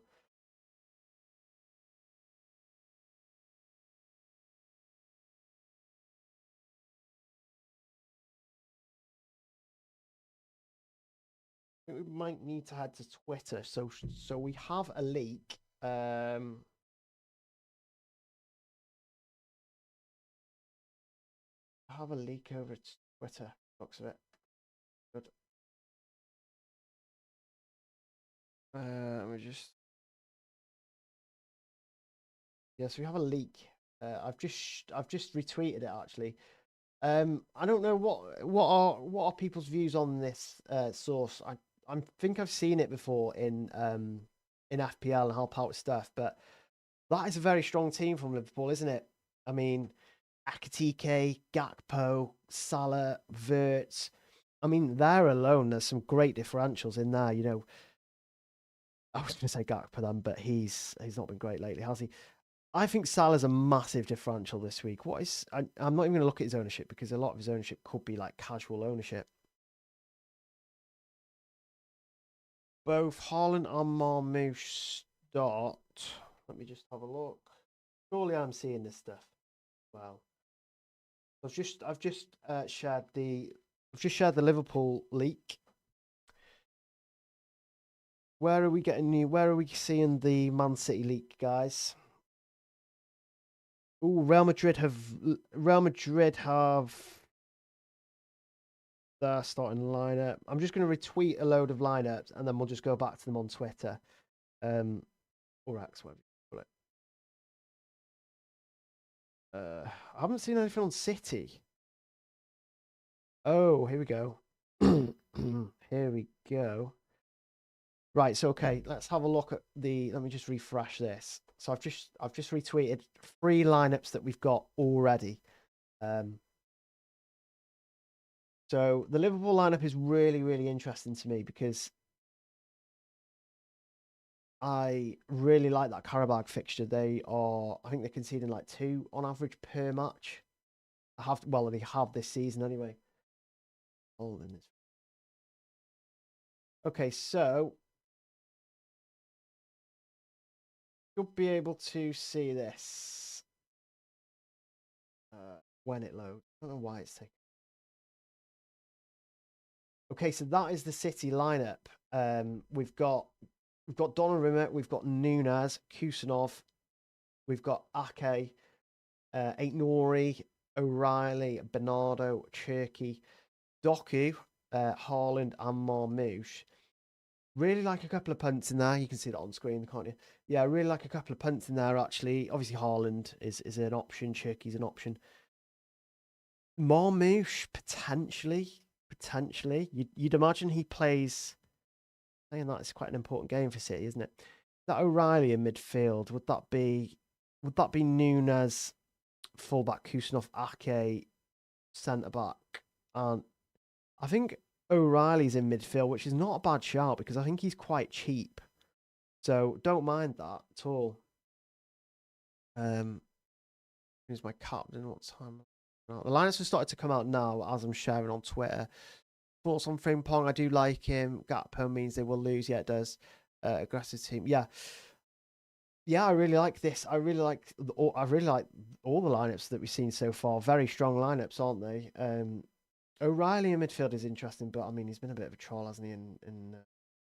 I think we might need to head to Twitter. So we have a leak. I have a leak over at Twitter. Looks of it. Good. Let me just. Yes, we have a leak. I've just retweeted it actually. I don't know what are people's views on this source. I think I've seen it before in FPL and help out stuff, but that is a very strong team from Liverpool, isn't it? I mean, Akatike, Gakpo, Salah, Wirtz. I mean, there alone, there's some great differentials in there. You know, I was going to say Gakpo then, but he's not been great lately, has he? I think Salah's a massive differential this week. I'm not even going to look at his ownership because a lot of his ownership could be like casual ownership. Both Haaland and Marmoush start. Let me just have a look. Surely I'm seeing this stuff. Wow. I've just shared the Liverpool leak. Where are we seeing the Man City leak, guys? Oh, Real Madrid have their starting lineup. I'm just going to retweet a load of lineups and then we'll just go back to them on Twitter. Or X, whatever you call it. I haven't seen anything on City. Oh, here we go. Here we go. Right, so okay, let's have a look at let me just refresh this. So I've just retweeted 3 lineups that we've got already. So the Liverpool lineup is really, really interesting to me because I really like that Karabag fixture. I think they're conceding like 2 on average per match. They have this season anyway. Okay, so you'll be able to see this when it loads. I don't know why it's taking. Okay, so that is the City lineup. We've got Donnarumma, we've got Nunez, Kusanov, we've got Ake, Aitnori, O'Reilly, Bernardo, Cherky, Doku, Haaland, and Marmoush. Really like a couple of punts in there. You can see that on screen, can't you? Yeah, I really like a couple of punts in there, actually. Obviously, Haaland is an option. Cherky's an option. Marmoush, potentially. You'd imagine he plays. Saying that it's quite an important game for City, isn't it? That O'Reilly in midfield, would that be Nunez, fullback, Kusanov, Ake, centre back, and I think O'Reilly's in midfield, which is not a bad shout because I think he's quite cheap, so don't mind that at all. Who's my captain? What time? The lineups have started to come out now as I'm sharing on Twitter. Thoughts on Frimpong? I do like him. Gakpo means they will lose. Yeah, it does. Aggressive team. Yeah. Yeah, I really like this. I really like all the lineups that we've seen so far. Very strong lineups, aren't they? O'Reilly in midfield is interesting, but I mean he's been a bit of a troll, hasn't he? In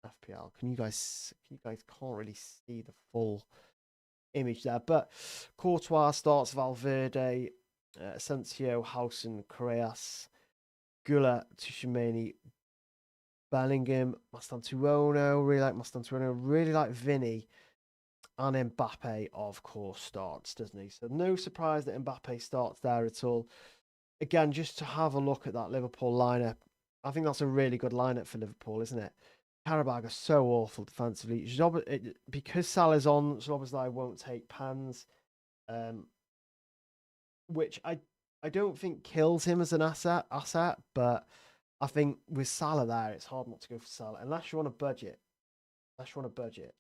FPL. You guys can't really see the full image there, but Courtois starts, Valverde, Asensio, Housen, Correas, Gula, Tchouameni, Bellingham, Mastantuono. Really like Mastantuono. Really like Vinny. And Mbappe, of course, starts, doesn't he? So no surprise that Mbappe starts there at all. Again, just to have a look at that Liverpool lineup, I think that's a really good lineup for Liverpool, isn't it? Karabag are so awful defensively. Because Salah's on, Szoboszlai won't take pans, which I don't think kills him as an asset, but I think with Salah there, it's hard not to go for Salah unless you're on a budget. unless you want a budget.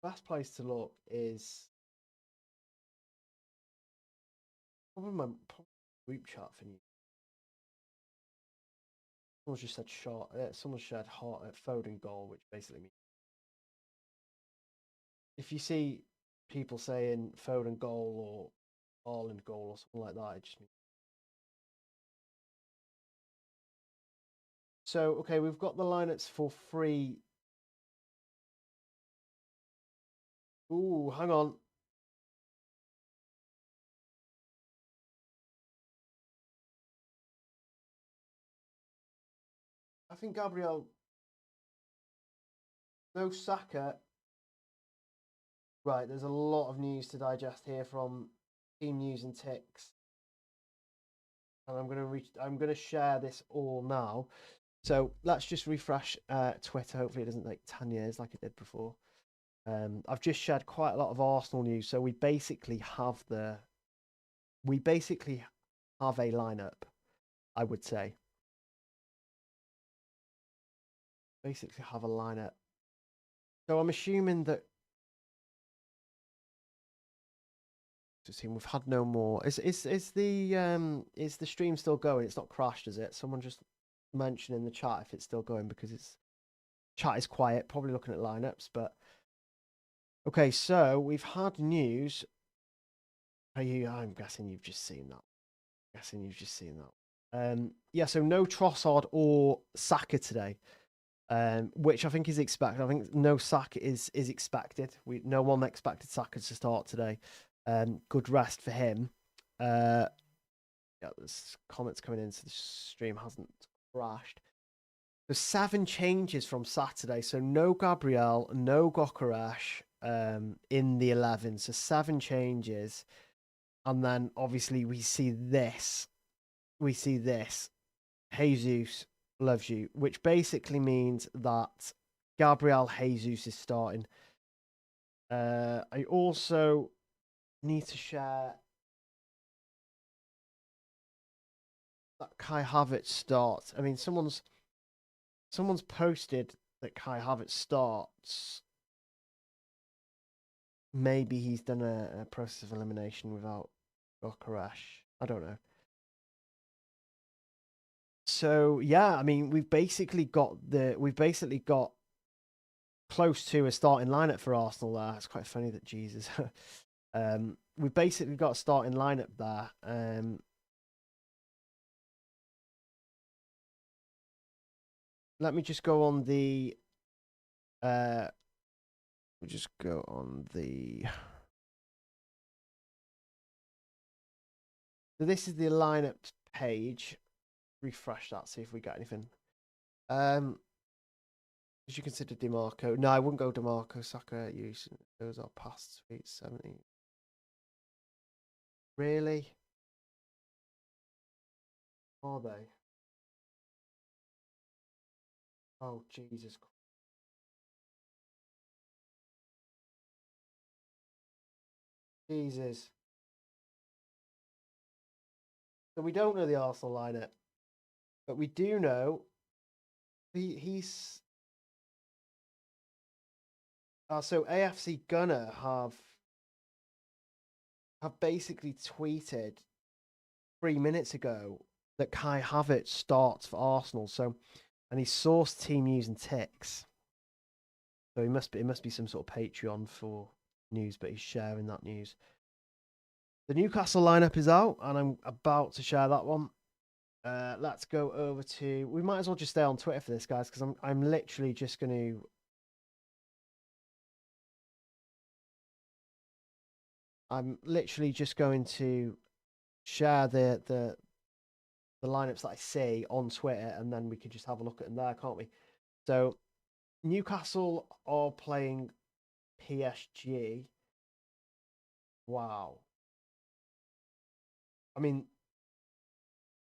Best place to look is probably my group chat for you. Someone just said short. Someone shared hot at Foden goal, which basically means if you see people saying Foden goal or Haaland goal or something like that, it just means. So okay, we've got the lineups for free. Ooh, hang on. I think Gabriel. No Saka. Right, there's a lot of news to digest here from Team News and Ticks, and I'm gonna share this all now. So let's just refresh Twitter. Hopefully, it doesn't take 10 years like it did before. I've just shared quite a lot of Arsenal news, so we basically have a lineup. I would say basically have a lineup. So I'm assuming that. We've had no more. Is the stream still going? It's not crashed, is it? Someone just mention in the chat if it's still going, because chat is quiet. Probably looking at lineups, but okay. So we've had news. I'm guessing you've just seen that. Yeah. So no Trossard or Saka today. Which I think is expected. I think no Saka is expected. No one expected Saka to start today. Good rest for him. Yeah, there's comments coming in, so the stream hasn't crashed. There's 7 changes from Saturday, so no Gabriel, no Gokaresh in the 11. So 7 changes, and then obviously we see this. Jesus loves you, which basically means that Gabriel Jesus is starting. I also need to share that Kai Havertz starts. I mean, someone's posted that Kai Havertz starts. Maybe he's done a process of elimination without Gokaresh. I don't know. So yeah, I mean, we've basically got close to a starting lineup for Arsenal there. It's quite funny that Jesus. We've basically got a starting lineup there. Let me just go on the. We'll just go on the. So this is the lineup page. Refresh that, see if we get anything. Would you consider DeMarco? No, I wouldn't go DeMarco. Saka use those are past sweet 70. Really? Are they? Oh Jesus! Jesus! So we don't know the Arsenal lineup, but we do know he's. So AFC Gunner have basically tweeted 3 minutes ago that Kai Havertz starts for Arsenal. So, and he sourced Team News and Ticks. So it must be some sort of Patreon for news, but he's sharing that news. The Newcastle lineup is out, and I'm about to share that one. Let's go over to. We might as well just stay on Twitter for this, guys, because I'm literally just going to. I'm literally just going to share the lineups that I see on Twitter, and then we can just have a look at them there, can't we? So Newcastle are playing PSG. Wow. I mean,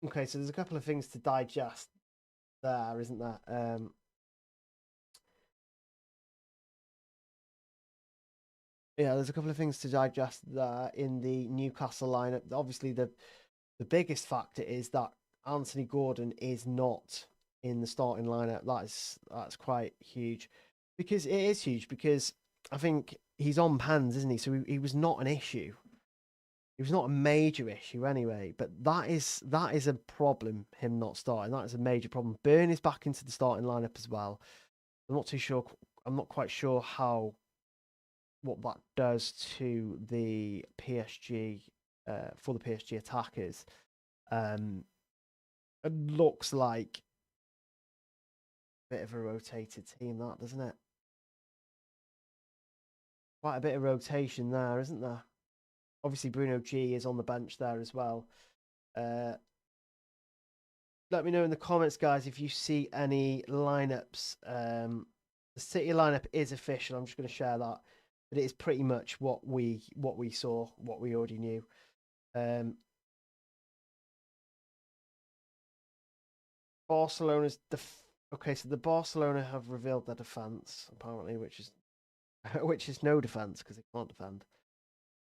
okay, so there's a couple of things to digest there, isn't there? Yeah, there's a couple of things to digest there in the Newcastle lineup. Obviously, the biggest factor is that Anthony Gordon is not in the starting lineup. That's quite huge, because it is huge, because I think he's on pans, isn't he? So he was not an issue. He was not a major issue anyway, but that is a problem, him not starting. That is a major problem. Burn is back into the starting lineup as well. I'm not too sure. I'm not quite sure what that does to the PSG for the PSG attackers. It looks like a bit of a rotated team, that, doesn't it? Quite a bit of rotation there, isn't there? Obviously, Bruno G is on the bench there as well. Let me know in the comments, guys, if you see any lineups. The City lineup is official. I'm just going to share that, but it is pretty much what we saw, what we already knew. Barcelona's okay, so the Barcelona have revealed their defense apparently, which is no defense because they can't defend.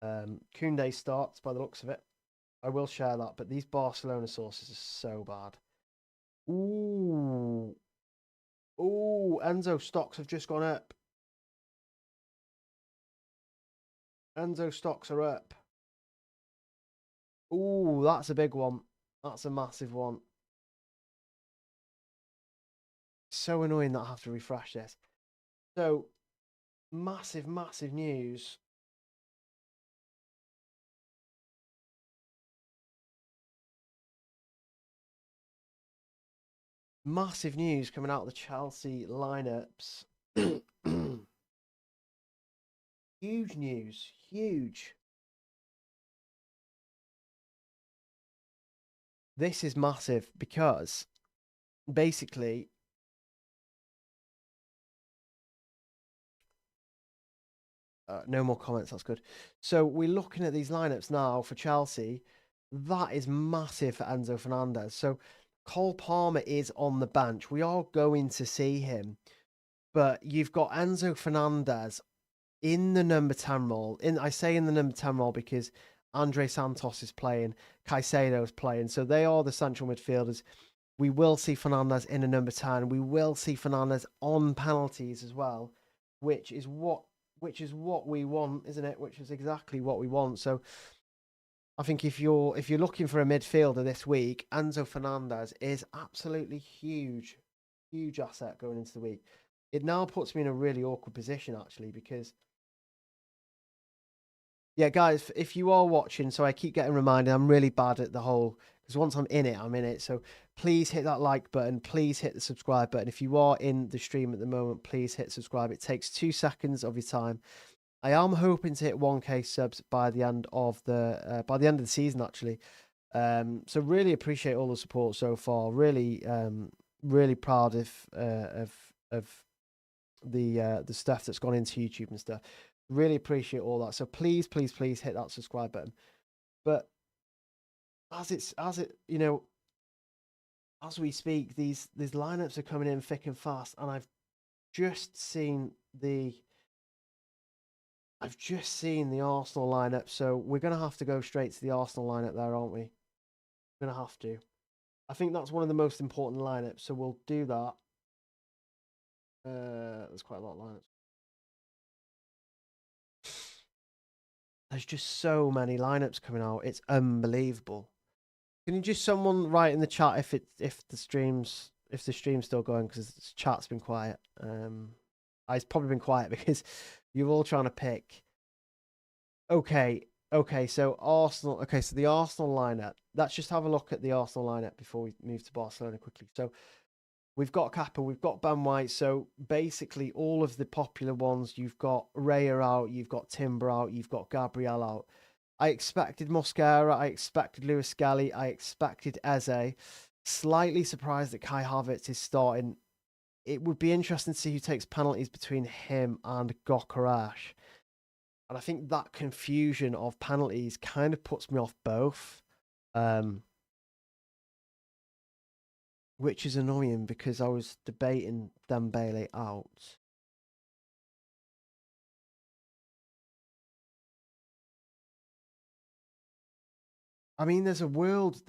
Koundé starts by the looks of it. I will share that, but these Barcelona sources are so bad. Ooh, Enzo stocks have just gone up. Enzo stocks are up. Ooh, that's a big one. That's a massive one. So annoying that I have to refresh this. So, massive news. Massive news coming out of the Chelsea lineups. Huge news. Huge. This is massive because basically no more comments. That's good. So we're looking at these lineups now for Chelsea. That is massive for Enzo Fernandez. So Cole Palmer is on the bench. We are going to see him, but you've got Enzo Fernandez in the number 10 role. I say in the number 10 role because Andre Santos is playing, Caicedo is playing. So they are the central midfielders. We will see Fernandez in a number 10. We will see Fernandez on penalties as well, which is what we want, isn't it? Which is exactly what we want. So I think if you're looking for a midfielder this week, Enzo Fernandez is absolutely huge asset going into the week. It now puts me in a really awkward position actually, because yeah, guys, if you are watching, so I keep getting reminded, I'm really bad at the whole, because once I'm in it. So please hit that like button. Please hit the subscribe button. If you are in the stream at the moment, please hit subscribe. It takes 2 seconds of your time. I am hoping to hit 1K subs by the end of the season, actually. So really appreciate all the support so far. Really, really proud of the stuff that's gone into YouTube and stuff. Really appreciate all that. So please hit that subscribe button. But as we speak, these lineups are coming in thick and fast, and I've just seen the Arsenal lineup, so we're gonna have to go straight to the Arsenal lineup there, aren't we? We're gonna have to. I think that's one of the most important lineups, so we'll do that. There's quite a lot of lineups. There's just so many lineups coming out. It's unbelievable. Can you just someone write in the chat if the stream's still going, because the chat's been quiet. It's probably been quiet because you're all trying to pick. Okay, so Arsenal. Okay, so the Arsenal lineup. Let's just have a look at the Arsenal lineup before we move to Barcelona quickly. So we've got Kappa, we've got Ben White. So basically all of the popular ones. You've got Raya out, you've got Timber out, you've got Gabriel out. I expected Mosquera, I expected Lewis Skelly, I expected Eze. Slightly surprised that Kai Havertz is starting. It would be interesting to see who takes penalties between him and Gokarash. And I think that confusion of penalties kind of puts me off both. Which is annoying because I was debating Dembele out. I mean, there is a world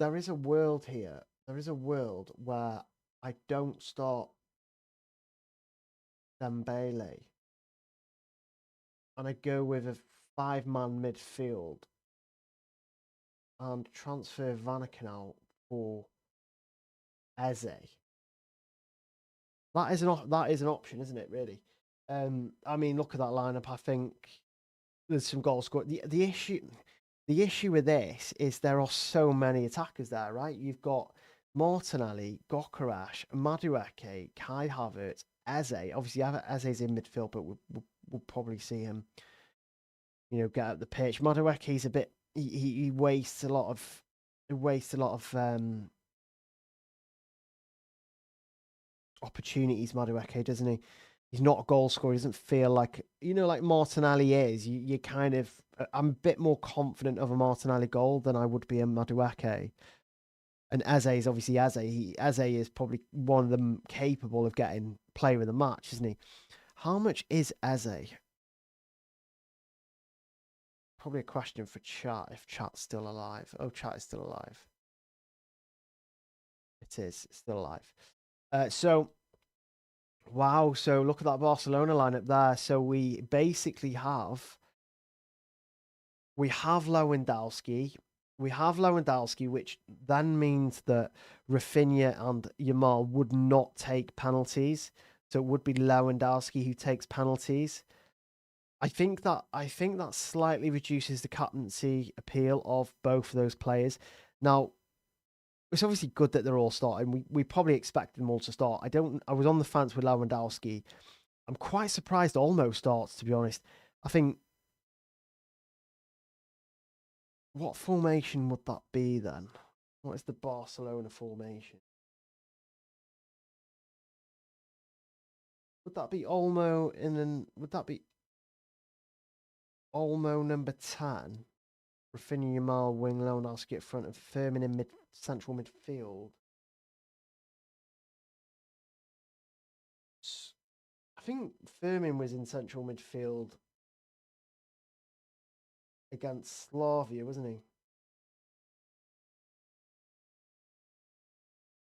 here. There is a world where I don't start Dembele and I go with a 5-man midfield and transfer Vanaken out for Eze. That is an option, isn't it? Really. I mean, look at that lineup. I think there's some goals scored. The issue with this is there are so many attackers there, right? You've got Martinelli, Gokarash, Madueke, Kai Havertz, Eze. Obviously, Eze's in midfield, but we'll probably see him, get up the pitch. Madueke's a bit. He wastes a lot of. Opportunities, Madueke, doesn't he? He's not a goal scorer. He doesn't feel like like Martinelli is. You kind of. I'm a bit more confident of a Martinelli goal than I would be a Madueke. And Eze is obviously Eze. Eze is probably one of them capable of getting player of the match, isn't he? How much is Eze? Probably a question for chat if chat's still alive. Oh, chat is still alive. It is still alive. Wow. So look at that Barcelona lineup there. So we basically have Lewandowski. We have Lewandowski, which then means that Rafinha and Yamal would not take penalties. So it would be Lewandowski who takes penalties. I think that slightly reduces the captaincy appeal of both of those players. Now, it's obviously good that they're all starting. We probably expected them all to start. I was on the fence with Lewandowski. I'm quite surprised Olmo starts, to be honest. I think, what formation would that be then? What is the Barcelona formation? Would that be Olmo would that be Olmo number 10? Rafinha, Yamal, wing, Lewandowski at front, and Firmin in central midfield. I think Firmin was in central midfield against Slavia, wasn't he?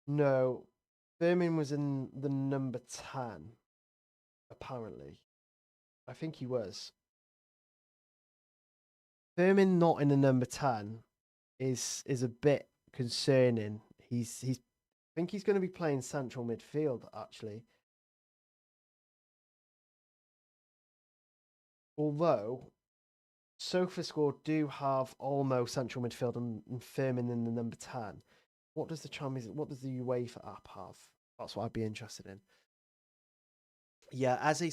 No, Firmin was in the number 10, apparently. I think he was. Firmin not in the number 10 is a bit concerning. I think he's going to be playing central midfield, actually. Although SofaScore do have Olmo central midfield and Firmin in the number 10. What does the UEFA app have? That's what I'd be interested in. Yeah, as he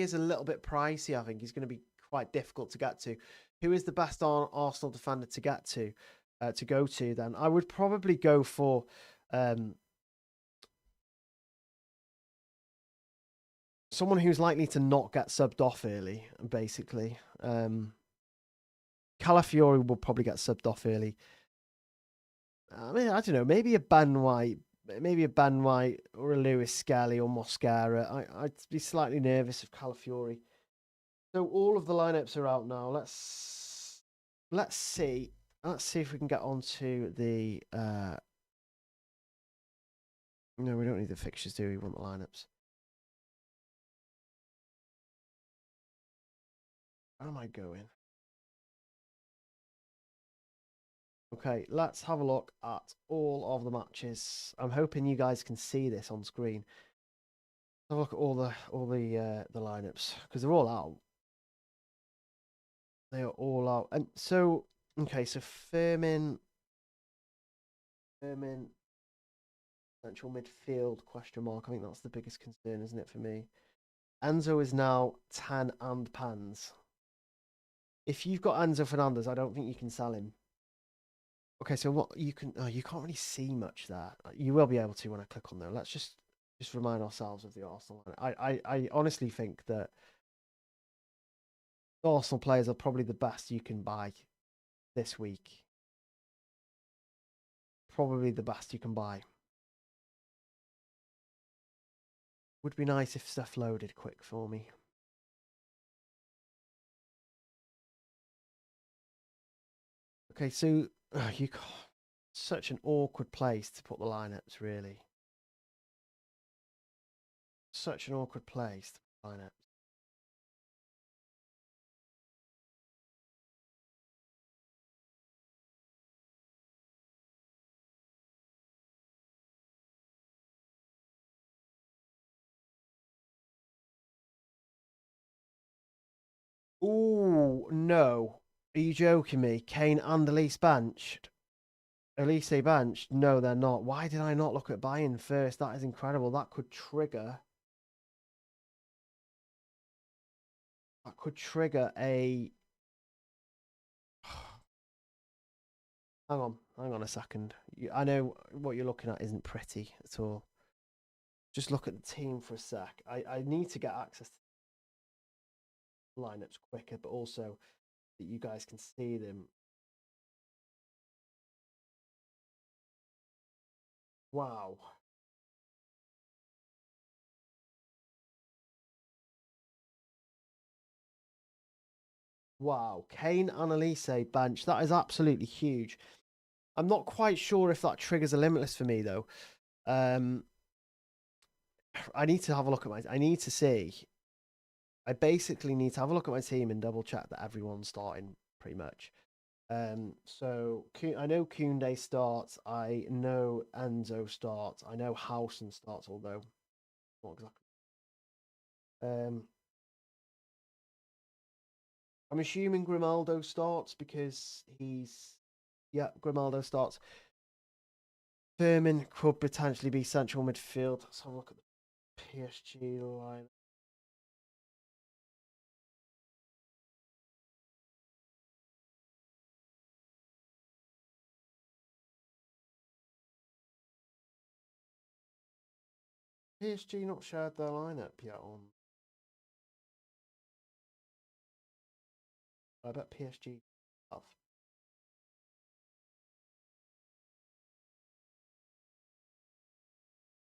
is a little bit pricey, I think he's going to be quite difficult to get to. Who is the best Arsenal defender to get to go to? Then I would probably go for someone who's likely to not get subbed off early. Basically, Calafiori will probably get subbed off early. I mean, I don't know. Maybe a Ben White or a Lewis Skelly or Mosquera. I'd be slightly nervous of Calafiori. So all of the lineups are out now. Let's see. Let's see if we can get onto the. No, we don't need the fixtures, do we? We want the lineups. Where am I going? Okay, let's have a look at all of the matches. I'm hoping you guys can see this on screen. Have a look at all the lineups because they're all out. They are all out, and so okay. So Firmin, central midfield question mark. I think that's the biggest concern, isn't it, for me? Enzo is now 10 and pans. If you've got Enzo Fernandez, I don't think you can sell him. Okay, so what you can't really see much there. You will be able to when I click on there. Let's just remind ourselves of the Arsenal. I honestly think that the Arsenal players are probably the best you can buy this week. Probably the best you can buy. Would be nice if stuff loaded quick for me. Okay, so you such an awkward place to put the lineups, really. such an awkward place to find it. Ooh, no. Are you joking me? Kane and Elise benched. Elise benched? No, they're not. Why did I not look at Bayern first? That is incredible. That could trigger. That could trigger a. Hang on a second. I know what you're looking at isn't pretty at all. Just look at the team for a sec. I need to get access to lineups quicker, but also that you guys can see them. Wow. Wow. Kane and Elise bench. That is absolutely huge. I'm not quite sure if that triggers a limitless for me though. I need to have a look at I need to see. I basically need to have a look at my team and double check that everyone's starting pretty much. So I know Koundé starts. I know Enzo starts. I know Howson starts, although not exactly. I'm assuming Grimaldo starts because Grimaldo starts. Firmin could potentially be central midfield. Let's have a look at the PSG line. PSG not shared their lineup yet on. I bet PSG have.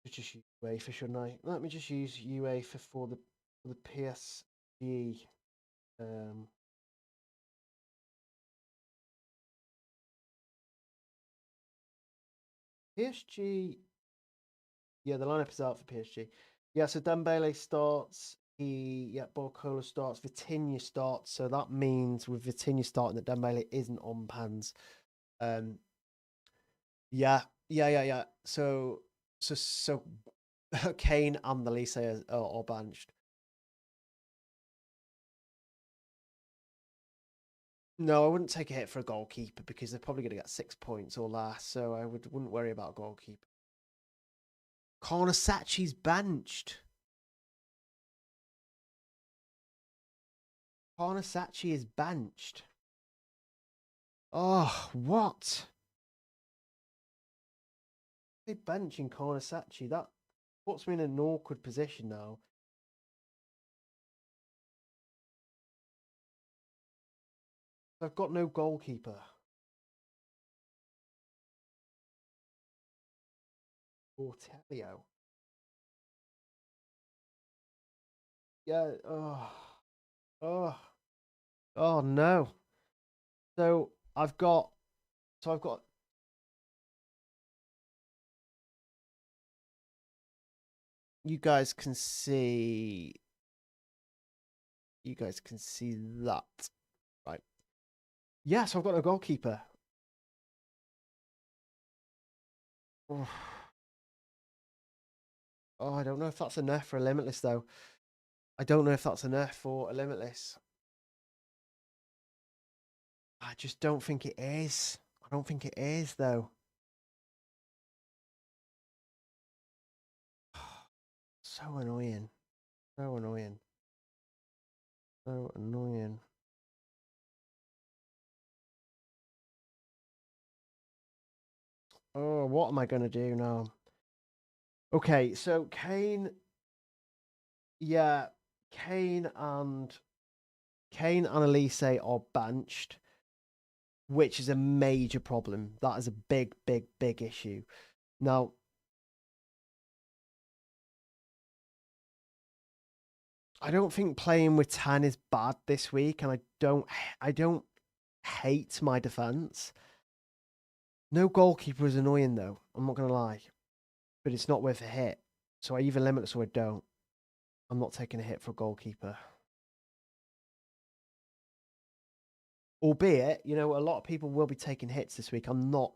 Just use UEFA, shouldn't I? Let me just use UEFA for the PSG. PSG. Yeah, the lineup is out for PSG. Yeah, so Dembele starts. Barcola starts. Vitinha starts. So that means with Vitinha starting, that Dembele isn't on pans. Yeah. So Kane and the Lise are benched. No, I wouldn't take a hit for a goalkeeper because they're probably going to get 6 points or less. So I wouldn't worry about goalkeeper. Kornasachi's benched. Kornasachi is benched. Oh, what? They benching Kornasachi. That puts me in an awkward position now. I've got no goalkeeper. Ortelio. Yeah. Oh no. So I've got. You guys can see. You guys can see that, right? Yes, I've got a goalkeeper. Oh, I don't know if that's enough for a limitless though. I don't know if that's enough for a limitless. I just don't think it is. I don't think it is though. So annoying. So annoying. So annoying. Oh, what am I going to do now? Okay, so Kane. Yeah, Kane and Elise are benched, which is a major problem. That is a big, big, big issue. Now, I don't think playing with 10 is bad this week, and I don't hate my defense. No goalkeeper is annoying though. I'm not gonna lie, but it's not worth a hit. So I either limit or I don't. I'm not taking a hit for a goalkeeper. Albeit, you know, a lot of people will be taking hits this week. I'm not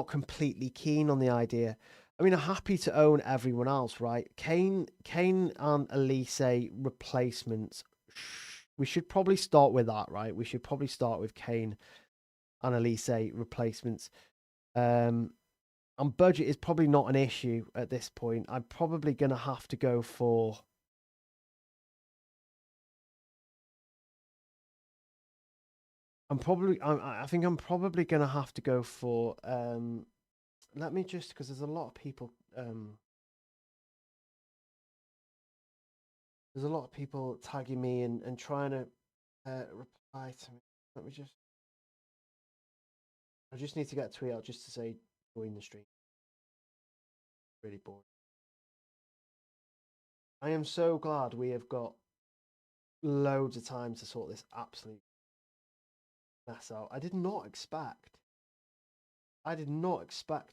completely keen on the idea. I mean, I'm happy to own everyone else, right? Kane and Elise replacements. We should probably start with that, right? We should probably start with Kane and Elise replacements. And budget is probably not an issue at this point. I'm probably going to have to go for... I think I'm probably going to have to go for... let me just... Because there's a lot of people... there's a lot of people tagging me and trying to reply to me. Let me just... I just need to get a tweet out just to say join the stream. Really bored. I am so glad we have got loads of time to sort this absolute mess out. I did not expect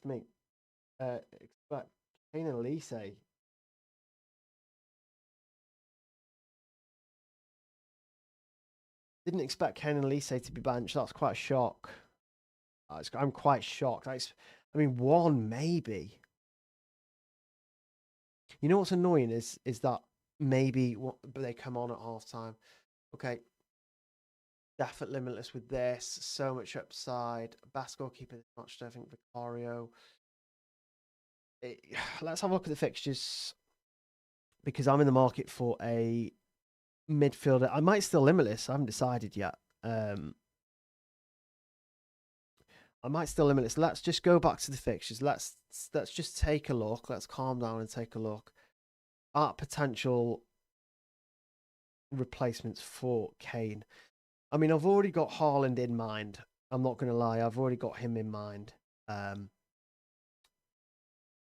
me expect Kane and Elise. Didn't expect Kane and Elise to be benched. That's quite a shock. I'm quite shocked. I mean, one maybe. You know what's annoying is that maybe they come on at half time. Okay. Definitely Limitless with this. So much upside. Best goalkeeper this match, I think, Vicario. Let's have a look at the fixtures. Because I'm in the market for a midfielder. I might still Limitless. I haven't decided yet. I might still Limitless. Let's just go back to the fixtures. Let's just take a look. Let's calm down and take a look at potential replacements for Kane. I mean, I've already got Haaland in mind. I'm not going to lie. I've already got him in mind.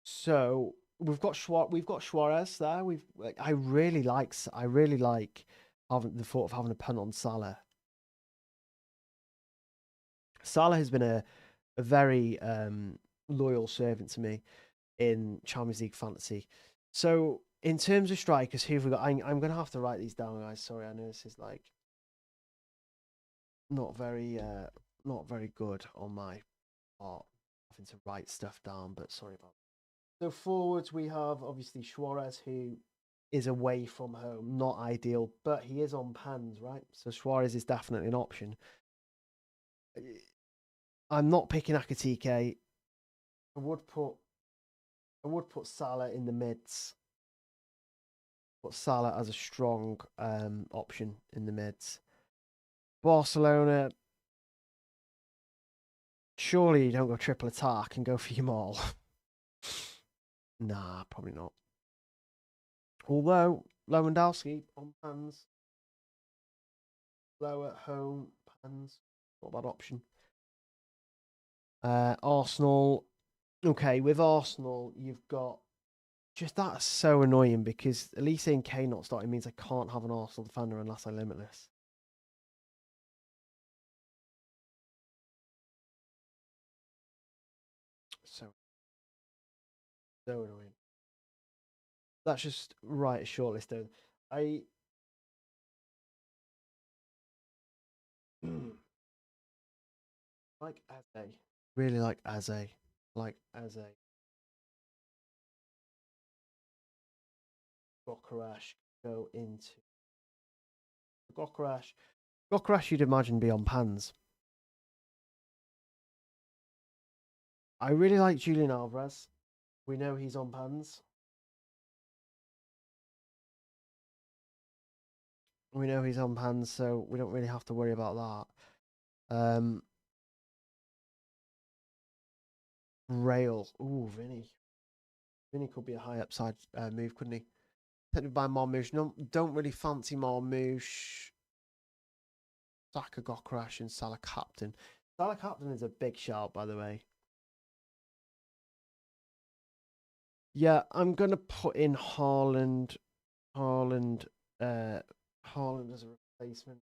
So we've got Suarez there. I really like having the thought of having a punt on Salah. Salah has been a very loyal servant to me in Champions League Fantasy. So in terms of strikers, who have we got? I'm going to have to write these down, guys. Sorry, I know this is like not very good on my part, having to write stuff down, but sorry about that. So forwards, we have obviously Suarez, who is away from home, not ideal, but he is on pans, right? So Suarez is definitely an option. I'm not picking Akatike. I would put Salah in the mids. Put Salah as a strong option in the mids. Barcelona. Surely you don't go triple attack and go for Yamal. Nah, probably not. Although Lewandowski on pans. Low at home, pans. Not a bad option. Arsenal. Okay, with Arsenal, you've got just that's so annoying because Elise and Kane not starting means I can't have an Arsenal defender unless I Limitless. So annoying. Let's just write a shortlist down. I like Eze. Really like Eze. Like Eze. Gokarash go into Gokarash. Gokarash you'd imagine be on pans. I really like Julian Alvarez. We know he's on pans. We know he's on pans, so we don't really have to worry about that. Rail. Ooh, Vinny. Vinny could be a high upside move, couldn't he? Tempted by Marmouche. No, don't really fancy Marmouche. Saka Gokarash and Salah Captain. Salah Captain is a big shout, by the way. Yeah, I'm gonna put in Haaland as a replacement.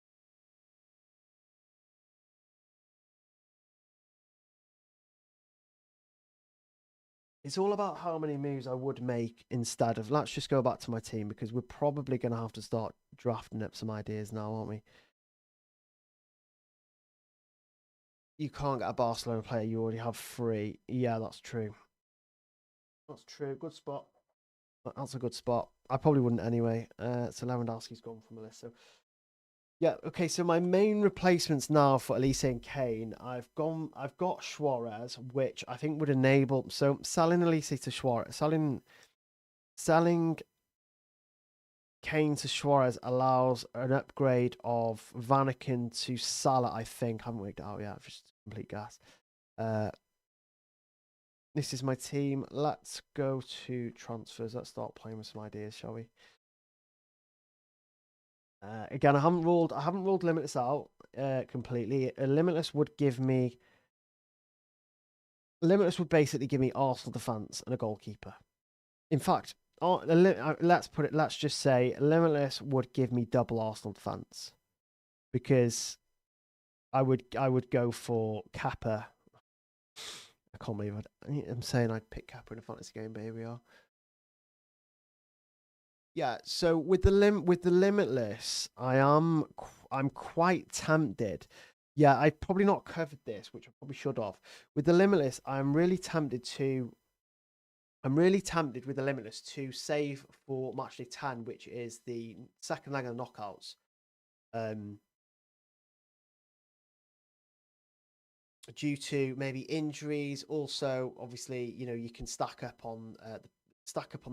It's all about how many moves I would make instead of. Let's just go back to my team because we're probably going to have to start drafting up some ideas now, aren't we? You can't get a Barcelona player. You already have 3. Yeah, that's true. That's true. Good spot. That's a good spot. I probably wouldn't anyway. So Lewandowski's gone from the list. So yeah, okay. So my main replacements now for Elise and Kane, I've got Suarez, which I think would enable. So selling Elise to Suarez, selling Kane to Suarez allows an upgrade of Vanaken to Salah. I think I haven't worked it out yet. I've just complete gas. This is my team. Let's go to transfers. Let's start playing with some ideas, shall we? Again, I haven't ruled Limitless out completely. Limitless would basically give me Arsenal defense and a goalkeeper. In fact, let's just say Limitless would give me double Arsenal defense because I would go for Kappa. I can't believe I'm saying I'd pick Kappa in a fantasy game, but here we are. Yeah, so with the Limitless, I'm quite tempted. Yeah, I probably not covered this, which I probably should have. With the Limitless, I'm really tempted with the Limitless to save for Matchday 10, which is the second leg of the knockouts. Due to maybe injuries, also obviously, you can stack up on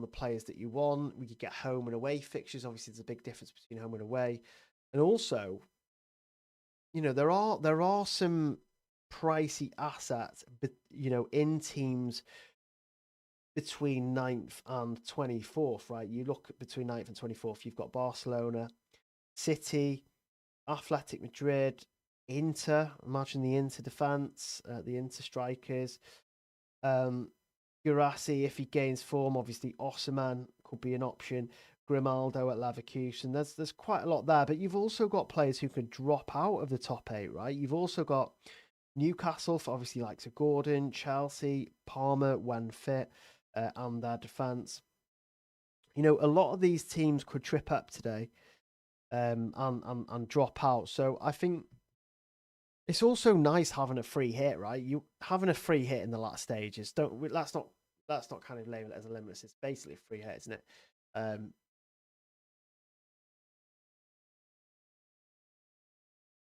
the players that you want. We could get home and away fixtures. Obviously, there's a big difference between home and away, and also, there are some pricey assets, but in teams between 9th and 24th, right? You look between 9th and 24th, you've got Barcelona, City, Athletic Madrid, Inter. Imagine the Inter defense, the Inter strikers. Girassi, if he gains form, obviously Osimhen could be an option. Grimaldo at Leverkusen. There's quite a lot there, but you've also got players who can drop out of the top 8, right? You've also got Newcastle for obviously like Gordon, Chelsea, Palmer when fit, and their defense. A lot of these teams could trip up today, and drop out. So I think it's also nice having a free hit, right? You having a free hit in the last stages. Let's not kind of label it as a limitless. It's basically a free hit, isn't it?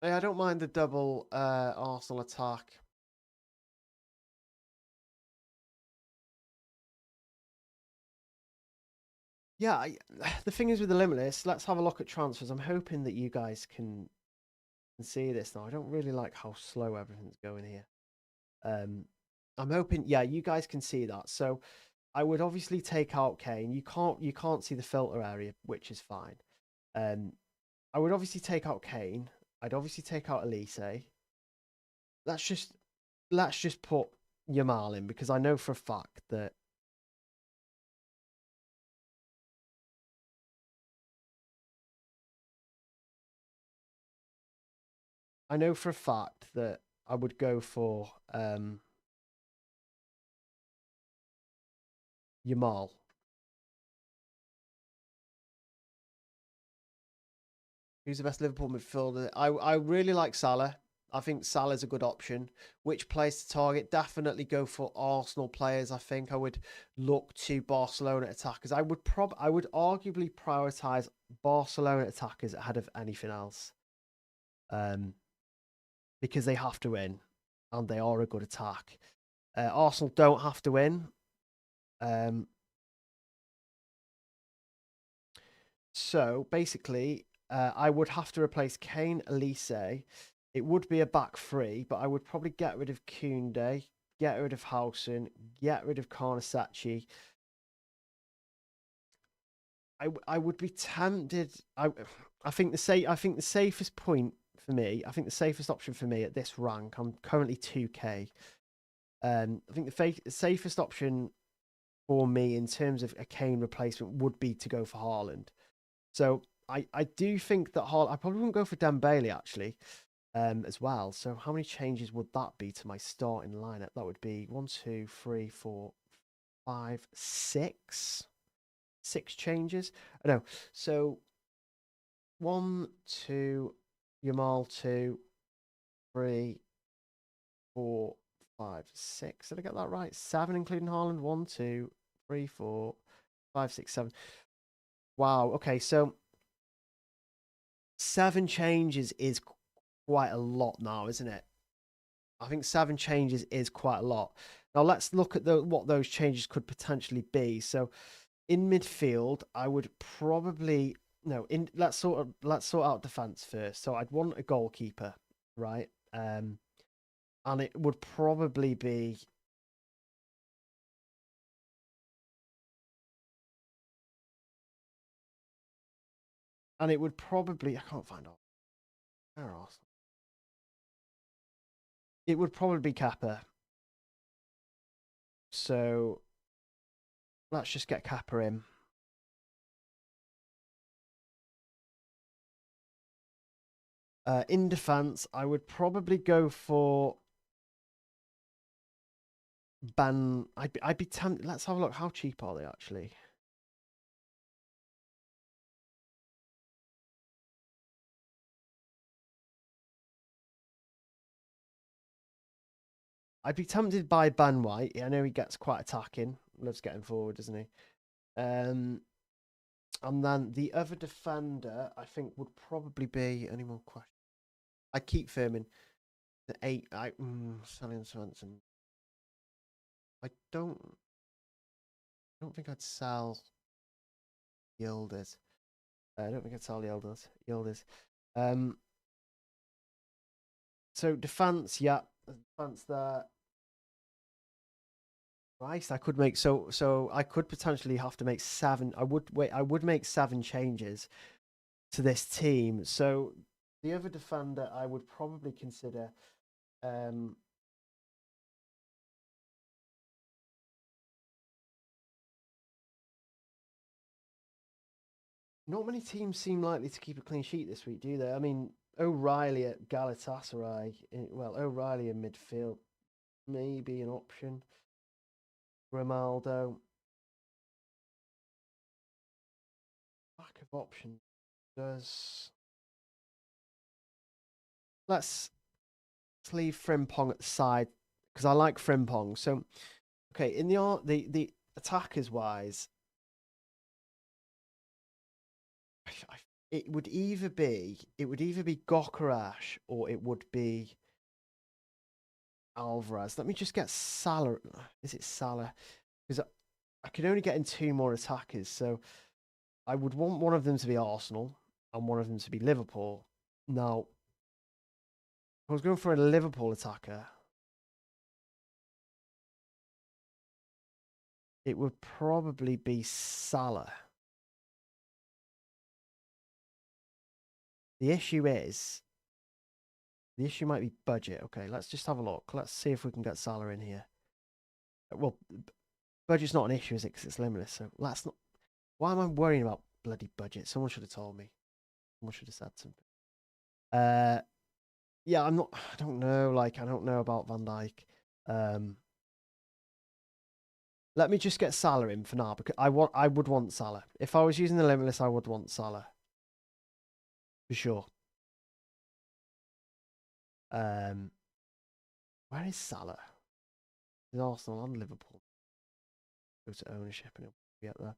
I don't mind the double Arsenal attack. Yeah, the thing is with the Limitless, let's have a look at transfers. I'm hoping that you guys can see this now. I don't really like how slow everything's going here. I'm hoping, yeah, you guys can see that. So I would obviously take out Kane. You can't see the filter area, which is fine. I would obviously take out Kane. I'd obviously take out Elise. Let's just put Yamal in because I know for a fact that I would go for Yamal. Who's the best Liverpool midfielder? I really like Salah. I think Salah's a good option. Which players to target? Definitely go for Arsenal players. I think I would look to Barcelona attackers. I would arguably prioritize Barcelona attackers ahead of anything else. Because they have to win, and they are a good attack. Arsenal don't have to win. So basically, I would have to replace Kane, Elise. It would be a back 3, but I would probably get rid of Koundé, get rid of Howson, get rid of Karnasachi. I would be tempted. I think the safest point for me. I think the safest option for me at this rank. I'm currently 2k. I think the safest option for me in terms of a Kane replacement would be to go for Haaland. So I do think that I probably wouldn't go for Dembele actually, as well. So how many changes would that be to my starting lineup? That would be 1, 2, 3, 4, 5, 6. 6 changes. No, so 1, 2, Yamal 2, 3, 4, 5, 6. Did I get that right? 7, including Haaland. 1, 2, 3, 4, 5, 6, 7. Wow. Okay, so 7 changes is quite a lot now, isn't it? I think 7 changes is quite a lot. Now let's look at what those changes could potentially be. So in midfield, I would probably let's sort out defense first. So I'd want a goalkeeper, right? And it would probably be I can't find out. Where else? It would probably be Kappa. So let's just get Kappa in. In defense, I would probably go for Ban. I'd be tempted. Let's have a look. How cheap are they actually? I'd be tempted by Ban White. I know he gets quite attacking. Loves getting forward, doesn't he? And then the other defender, I think, would probably be any more questions. I keep firming the 8. Selling Svensson. I don't think I'd sell Yildiz. I don't think I'd sell Yildiz. So defense, yeah, defense there. Christ, I could make so I could potentially have to make 7. I would make 7 changes to this team. So the other defender I would probably consider not many teams seem likely to keep a clean sheet this week, do they? I mean, O'Reilly at Galatasaray. Well, O'Reilly in midfield, maybe an option. Grimaldo. Lack of options does. Let's leave Frimpong at the side because I like Frimpong. So, okay, in the attackers wise, it would either be Gokarash or it would be Alvarez. Let me just get Salah. Is it Salah? Because I can only get in 2 more attackers, so I would want one of them to be Arsenal and one of them to be Liverpool. Now, I was going for a Liverpool attacker. It would probably be Salah. The issue might be budget. Okay, let's just have a look. Let's see if we can get Salah in here. Well, budget's not an issue, is it? Because it's limitless. So let's not. Why am I worrying about bloody budget? Someone should have told me. Someone should have said something. Yeah, I'm not. I don't know. I don't know about Van Dijk. Let me just get Salah in for now because I would want Salah. If I was using the limitless, I would want Salah for sure. Where is Salah? Is Arsenal and Liverpool? Go to ownership and it'll be up there.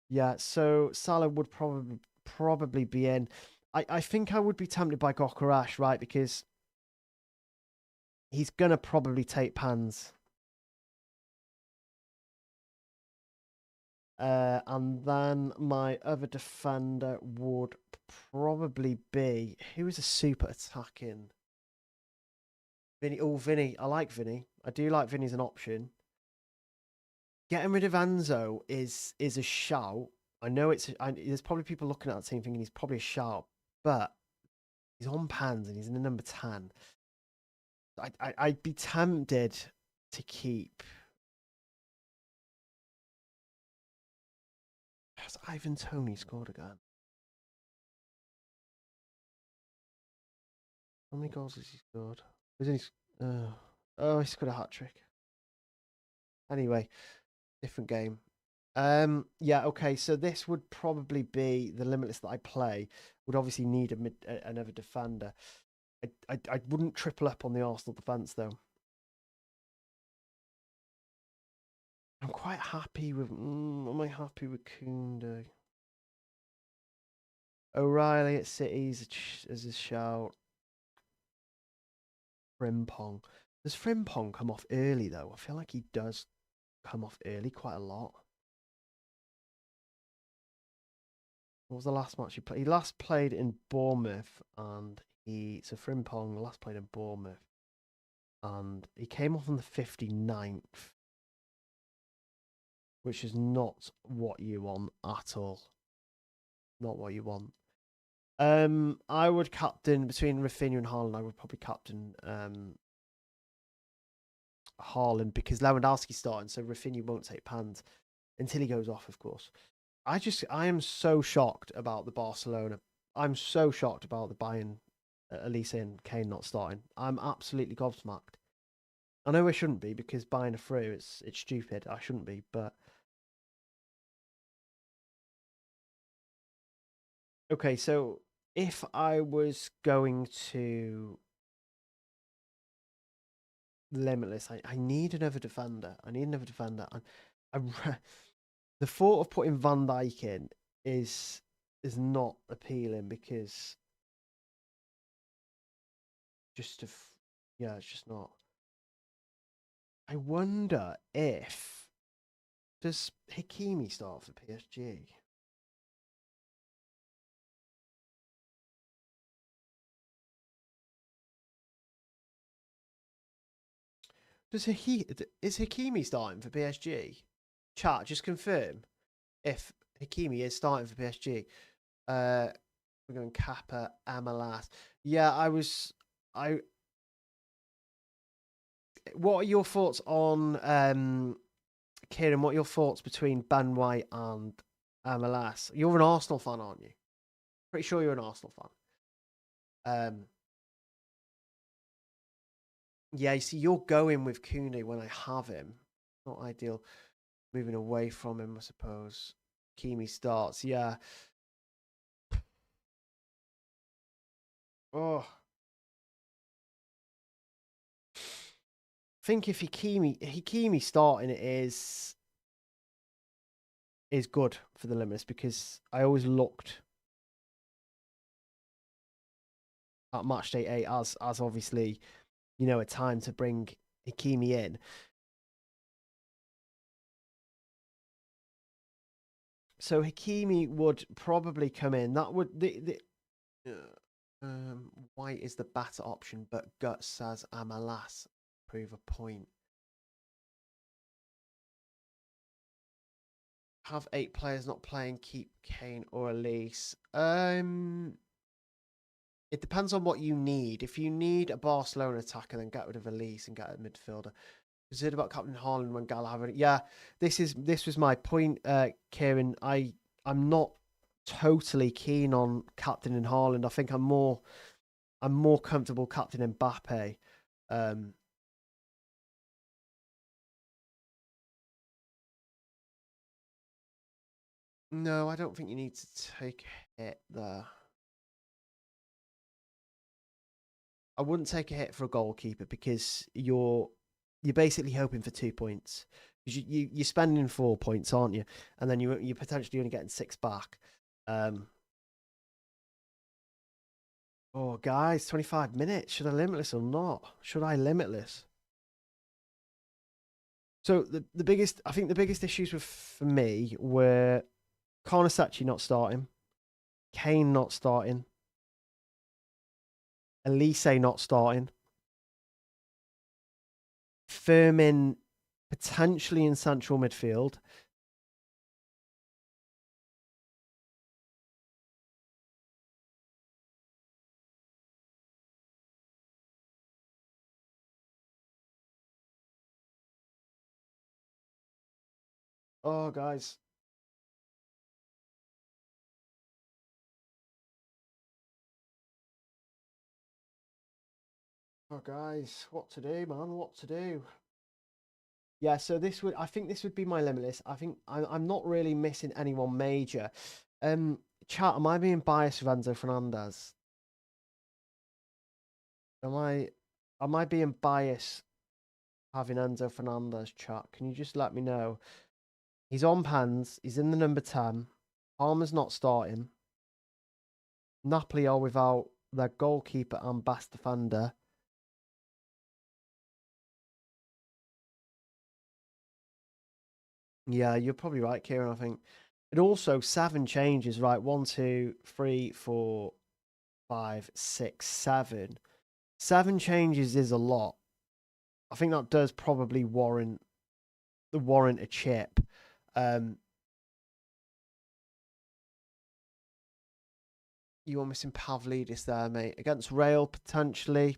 Yeah, so Salah would probably be in. I think I would be tempted by Gokarash, right? Because he's gonna probably take pans. And then my other defender would probably be who is a super attacking. Vinny. Oh, Vinny. I like Vinny. I do like Vinny as an option. Getting rid of Enzo is a shout. I know there's probably people looking at that team thinking he's probably a shout, but he's on pans and he's in the number 10. I'd be tempted to keep. Has Ivan Toney scored again? How many goals has he scored? He scored a hat trick. Anyway, Different game. Yeah, okay. So this would probably be the Limitless that I play. Would obviously need another defender. I wouldn't triple up on the Arsenal defence though. I'm quite happy with. Am I happy with Koundé? O'Reilly at City's as a shout. Frimpong. Does Frimpong come off early though? I feel like he does come off early quite a lot. What was the last match he played? He last played in Bournemouth, and so Frimpong last played in Bournemouth, and he came off on the 59th, which is not what you want at all. Not what you want. I would captain between Rafinha and Haaland. I would probably captain Haaland because Lewandowski's starting, so Rafinha won't take pans until he goes off, of course. I am so shocked about the Barcelona. I'm so shocked about the Bayern, Elise and Kane not starting. I'm absolutely gobsmacked. I know I shouldn't be because Bayern are through. It's stupid. I shouldn't be, but okay. So if I was going to Limitless, I need another defender. I need another defender, and I, the thought of putting Van Dijk in is not appealing because yeah, it's just not. I wonder if does Hakimi start for PSG? Is Hakimi starting for PSG? Chat, just confirm if Hakimi is starting for PSG. We're going Kappa, Amalas. Yeah, I. What are your thoughts on Kieran? What are your thoughts between Ben White and Amalas? You're an Arsenal fan, aren't you? Pretty sure you're an Arsenal fan. Yeah, you see, you're going with Koundé when I have him. Not ideal. Moving away from him, I suppose. Kimi starts, yeah. Oh, I think if Hakimi starting it is good for the Limits because I always looked at Matchday 8 as obviously, a time to bring Hakimi in. So Hakimi would probably come in. That would White is the better option, but Guts says Amalas prove a point. Have 8 players not playing, keep Kane or Elise. It depends on what you need. If you need a Barcelona attacker, then get rid of Elise and get a midfielder. Consider about Captain Haaland when Gallagher. Yeah, this was my point, Kieran. I'm not totally keen on Captain and Haaland. I think I'm more comfortable Captain Mbappe. No, I don't think you need to take a hit there. I wouldn't take a hit for a goalkeeper because you're basically hoping for 2 points. You're spending 4 points, aren't you? And then you're potentially only getting 6 back. Oh, guys, 25 minutes. Should I Limitless or not? Should I Limitless? So I think the biggest issues for me were Karnasachi not starting, Kane not starting, Elise not starting, Firmin potentially in central midfield. Oh, guys. Oh, guys. What to do, man? What to do? Yeah, so I think this would be my Limitless. I think I'm not really missing anyone major. Chat, am I being biased with Enzo Fernandez? Am I being biased having Enzo Fernandez, chat? Can you just let me know? He's on pans. He's in the number 10. Palmer's not starting. Napoli are without their goalkeeper and best defender. Yeah, you're probably right, Kieran, I think. And also 7 changes, right? 1, 2, 3, 4, 5, 6, 7. 7 changes is a lot. I think that does probably warrant a chip. You are missing Pavlidis there, mate. Against Rail, potentially.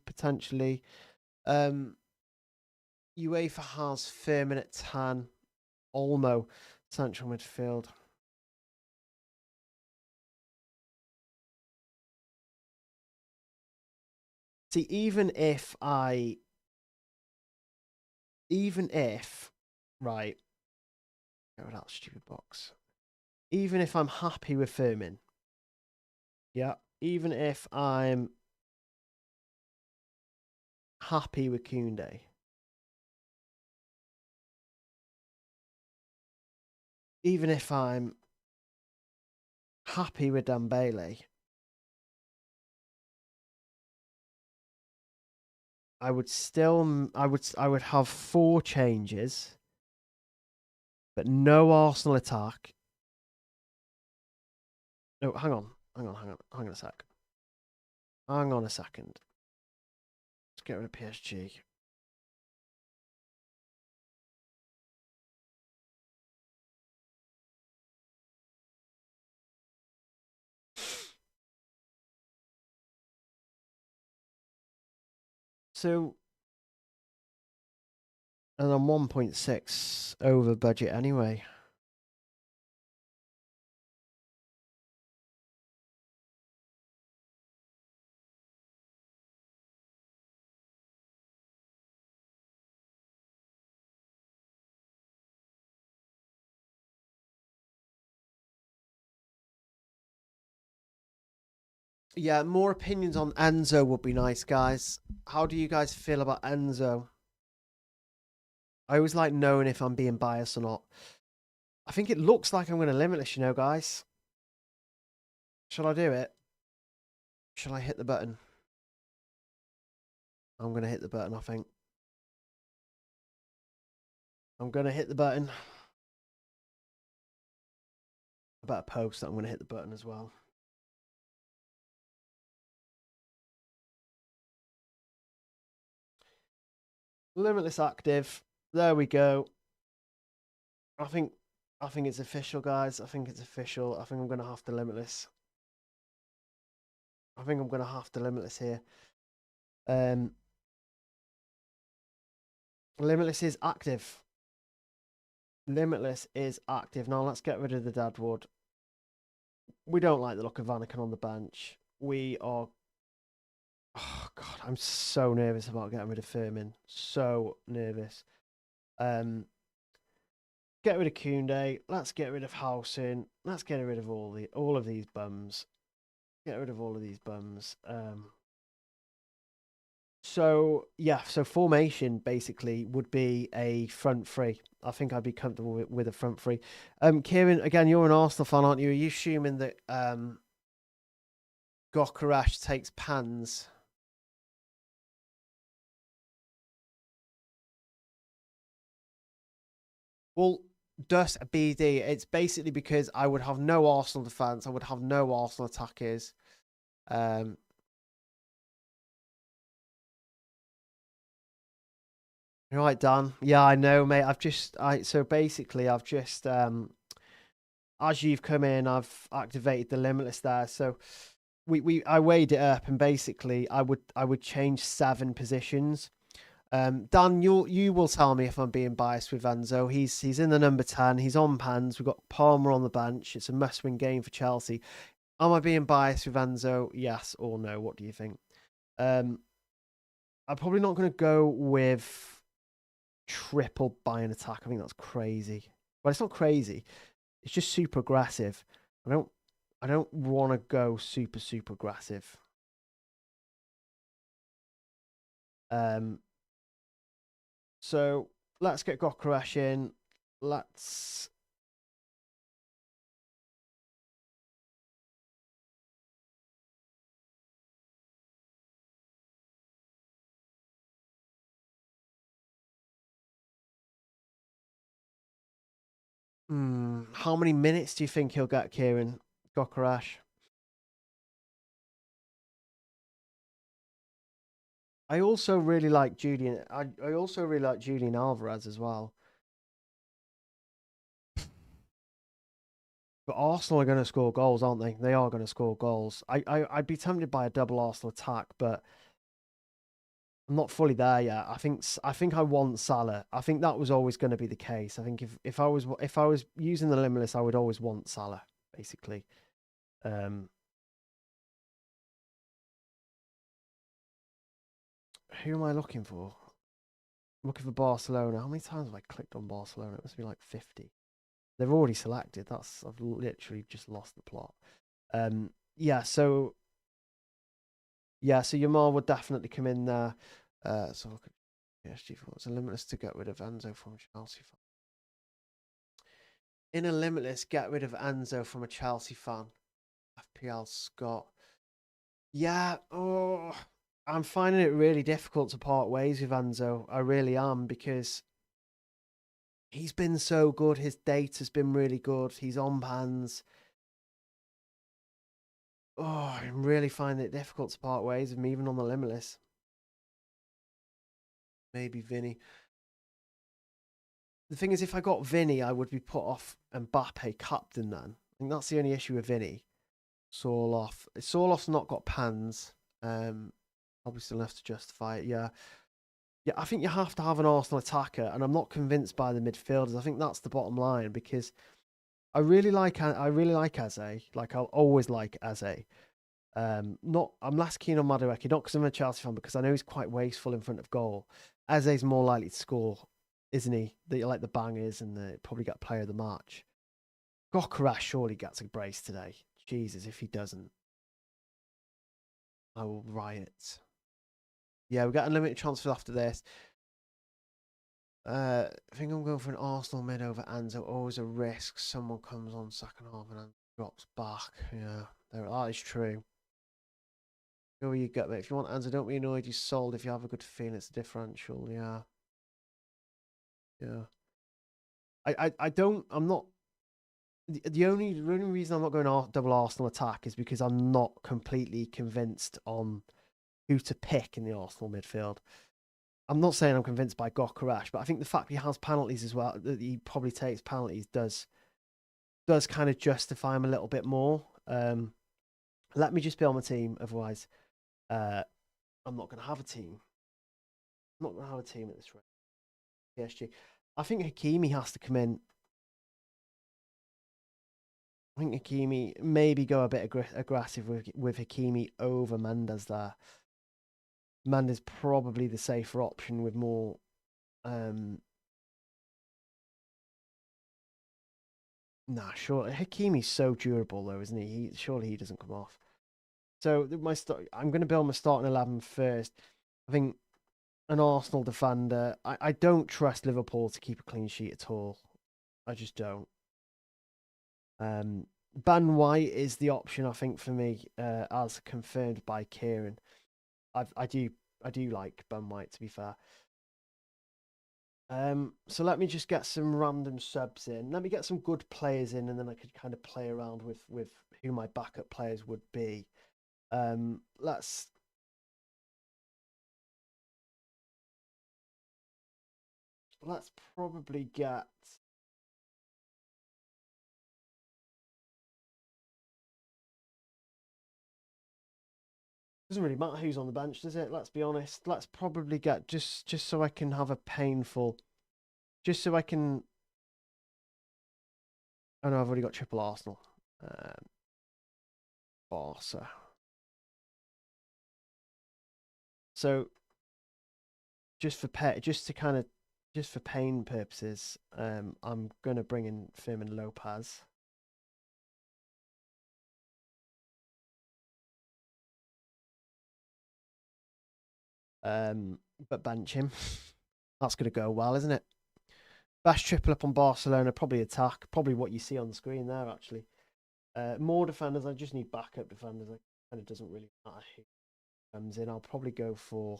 UEFA has Firmin at 10. Olmo, central midfield. See, even if, right, go that stupid box. Even if I'm happy with Firmin, yeah, even if I'm happy with Koundé, even if I'm happy with Dembele, I would have 4 changes, but no Arsenal attack. No, hang on a sec. Hang on a second. Let's get rid of PSG. So, and I'm 1.6 over budget anyway. Yeah, more opinions on Enzo would be nice, guys. How do you guys feel about Enzo? I always like knowing if I'm being biased or not. I think it looks like I'm going to Limitless, guys. Shall I do it? Shall I hit the button? I'm going to hit the button, I think. I'm going to hit the button. I better post that I'm going to hit the button as well. Limitless active. There we go. I think it's official, guys. I think it's official. I think I'm going to have to Limitless. I think I'm going to have to Limitless here. Limitless is active. Limitless is active. Now let's get rid of the Dadwood. We don't like the look of Anakin on the bench. We are... Oh, God, I'm so nervous about getting rid of Firmin. So nervous. Get rid of Koundé. Let's get rid of Housen. Let's get rid of all of these bums. Get rid of all of these bums. So yeah, so formation basically would be a front three. I think I'd be comfortable with a front three. Kieran, again, you're an Arsenal fan, aren't you? Are you assuming that Gokaresh takes pans? Well, does BD? It's basically because I would have no Arsenal defense. I would have no Arsenal attackers. Right, Dan. Yeah, I know, mate. So basically I've just as you've come in, I've activated the Limitless there. So I weighed it up, and basically I would change 7 positions. Dan, you will tell me if I'm being biased with Enzo. He's in the number 10. He's on pans. We've got Palmer on the bench. It's a must-win game for Chelsea. Am I being biased with Enzo? Yes or no? What do you think? I'm probably not going to go with triple buying attack. I think that's crazy. But it's not crazy. It's just super aggressive. I don't want to go super aggressive. So let's get Gokaresh in. Let's how many minutes do you think he'll get, Kieran Gokaresh? I also really like Julian. I also really like Julian Alvarez as well. But Arsenal are going to score goals, aren't they? They are going to score goals. I'd be tempted by a double Arsenal attack, but I'm not fully there yet. I think I want Salah. I think that was always going to be the case. I think if I was using the Limitless, I would always want Salah, basically. Who am I looking for? I'm looking for Barcelona. How many times have I clicked on Barcelona? It must be like 50. They've already selected. I've literally just lost the plot. Yeah, so Yamal would definitely come in there. So look at PSG. It's a Limitless to get rid of Enzo from Chelsea fan. In a Limitless, get rid of Enzo from a Chelsea fan. FPL Scott. Yeah, I'm finding it really difficult to part ways with Enzo. I really am, because he's been so good. His data's been really good. He's on pans. I'm really finding it difficult to part ways with him, even on the Limitless. Maybe Vinny. The thing is, if I got Vinny, I would be put off Mbappe captain then. I think that's the only issue with Vinny. Sorloth's not got pans. Probably still have to justify it, yeah. Yeah, I think you have to have an Arsenal attacker, and I'm not convinced by the midfielders. I think that's the bottom line, because I really like Eze. Like, I'll always like Eze. I'm less keen on Madueke, not because I'm a Chelsea fan, because I know he's quite wasteful in front of goal. Eze's more likely to score, isn't he? Like the bangers, and probably get player of the match. Gokaresh surely gets a brace today. Jesus, if he doesn't, I will riot. Yeah, we got unlimited transfers after this. I think I'm going for an Arsenal mid over Enzo. Always a risk. Someone comes on second half and then drops back. Yeah, that is true. Go where you get, mate. If you want Enzo, don't be annoyed. You sold. If you have a good feeling, it's a differential. Yeah, yeah. I don't. I'm not. The only reason I'm not going double Arsenal attack is because I'm not completely convinced on who to pick in the Arsenal midfield. I'm not saying I'm convinced by Gokaresh, but I think the fact he has penalties as well, that he probably takes penalties, does kind of justify him a little bit more. Let me just be on my team, otherwise I'm not going to have a team. I'm not going to have a team at this rate. PSG. I think Hakimi has to come in. I think Hakimi maybe go a bit aggressive with Hakimi over Mendes there. Mendes probably the safer option with more. Nah, sure. Hakimi's so durable though, isn't he? Surely he doesn't come off. So I'm going to build my starting 11 first. I think an Arsenal defender. I don't trust Liverpool to keep a clean sheet at all. I just don't. Ben White is the option, I think, for me, as confirmed by Kieran. I do like Ben White, to be fair. So let me just get some random subs in. Let me get some good players in, and then I could kind of play around with who my backup players would be. Let's probably get. Doesn't really matter who's on the bench, does it? Let's be honest. Let's probably get just so I can have a painful. Just so I can. Oh no, I've already got triple Arsenal. Barca. So just to kind of just for pain purposes, I'm going to bring in Firmin Lopez. But bench him. That's going to go well, isn't it? Best triple up on Barcelona, probably attack. Probably what you see on the screen there, actually. More defenders. I just need backup defenders. And it doesn't really matter who comes in. I'll probably go for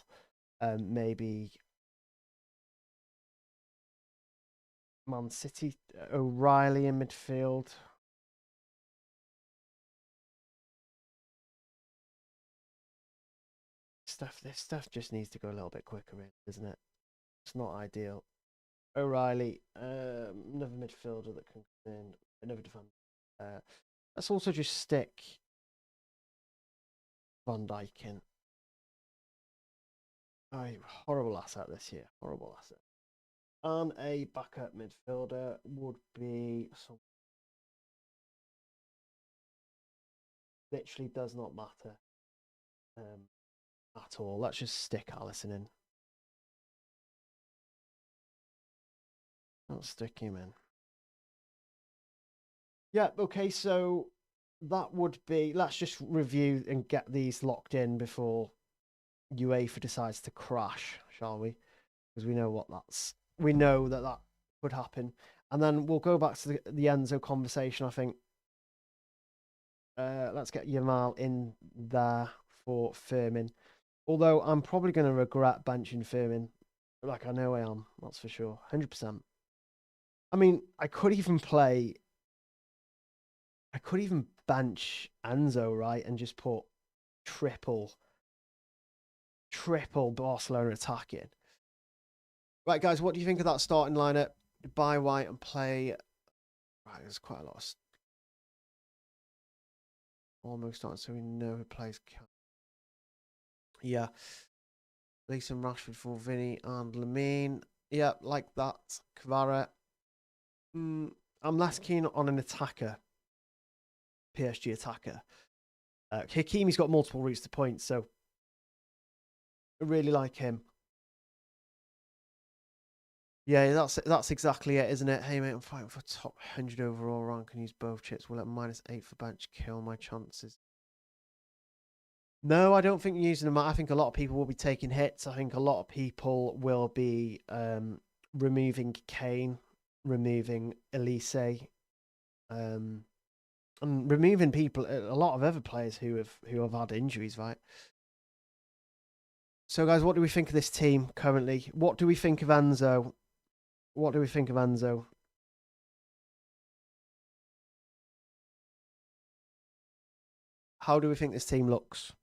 maybe Man City, O'Reilly in midfield. This stuff just needs to go a little bit quicker, isn't it? It's not ideal. O'Reilly, another midfielder that can come in, another defender. Let's also just stick Van Dijk in. Oh, horrible asset this year. Horrible asset. And a backup midfielder would be some. Literally does not matter at all. Let's just stick Allison in. Let's stick him in. Yeah, okay, so that would be. Let's just review and get these locked in before UEFA decides to crash, shall we? Because we know what that's. We know that would happen, and then we'll go back to the Enzo conversation. I think. Let's get Yamal in there for Firmin. Although I'm probably going to regret benching Firmin. Like I know I am. That's for sure. 100%. I mean, I could even bench Enzo, right, and just put triple Barcelona attack in. Right, guys, what do you think of that starting lineup? Buy White and play. Right, there's quite a lot of almost starting, so we know who plays. Yeah, Leeson, Rashford for Vinny and Lamine. Yeah, like that. Kvara. I'm less keen on an attacker. PSG attacker. Hakimi's got multiple routes to points, so I really like him. Yeah, that's exactly it, isn't it? Hey mate, I'm fighting for top 100 overall rank and use both chips. Will at -8 for bench kill my chances? No, I don't think using them. I think a lot of people will be taking hits. I think a lot of people will be removing Kane, removing Elise, and removing people. A lot of other players who have had injuries, right? So, guys, what do we think of this team currently? What do we think of Enzo? What do we think of Enzo? How do we think this team looks?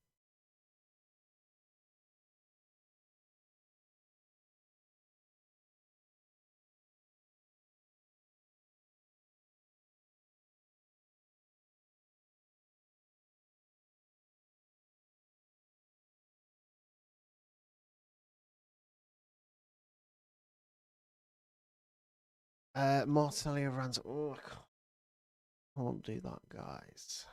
Martinelli over Enzo. Oh, I can't do that, guys.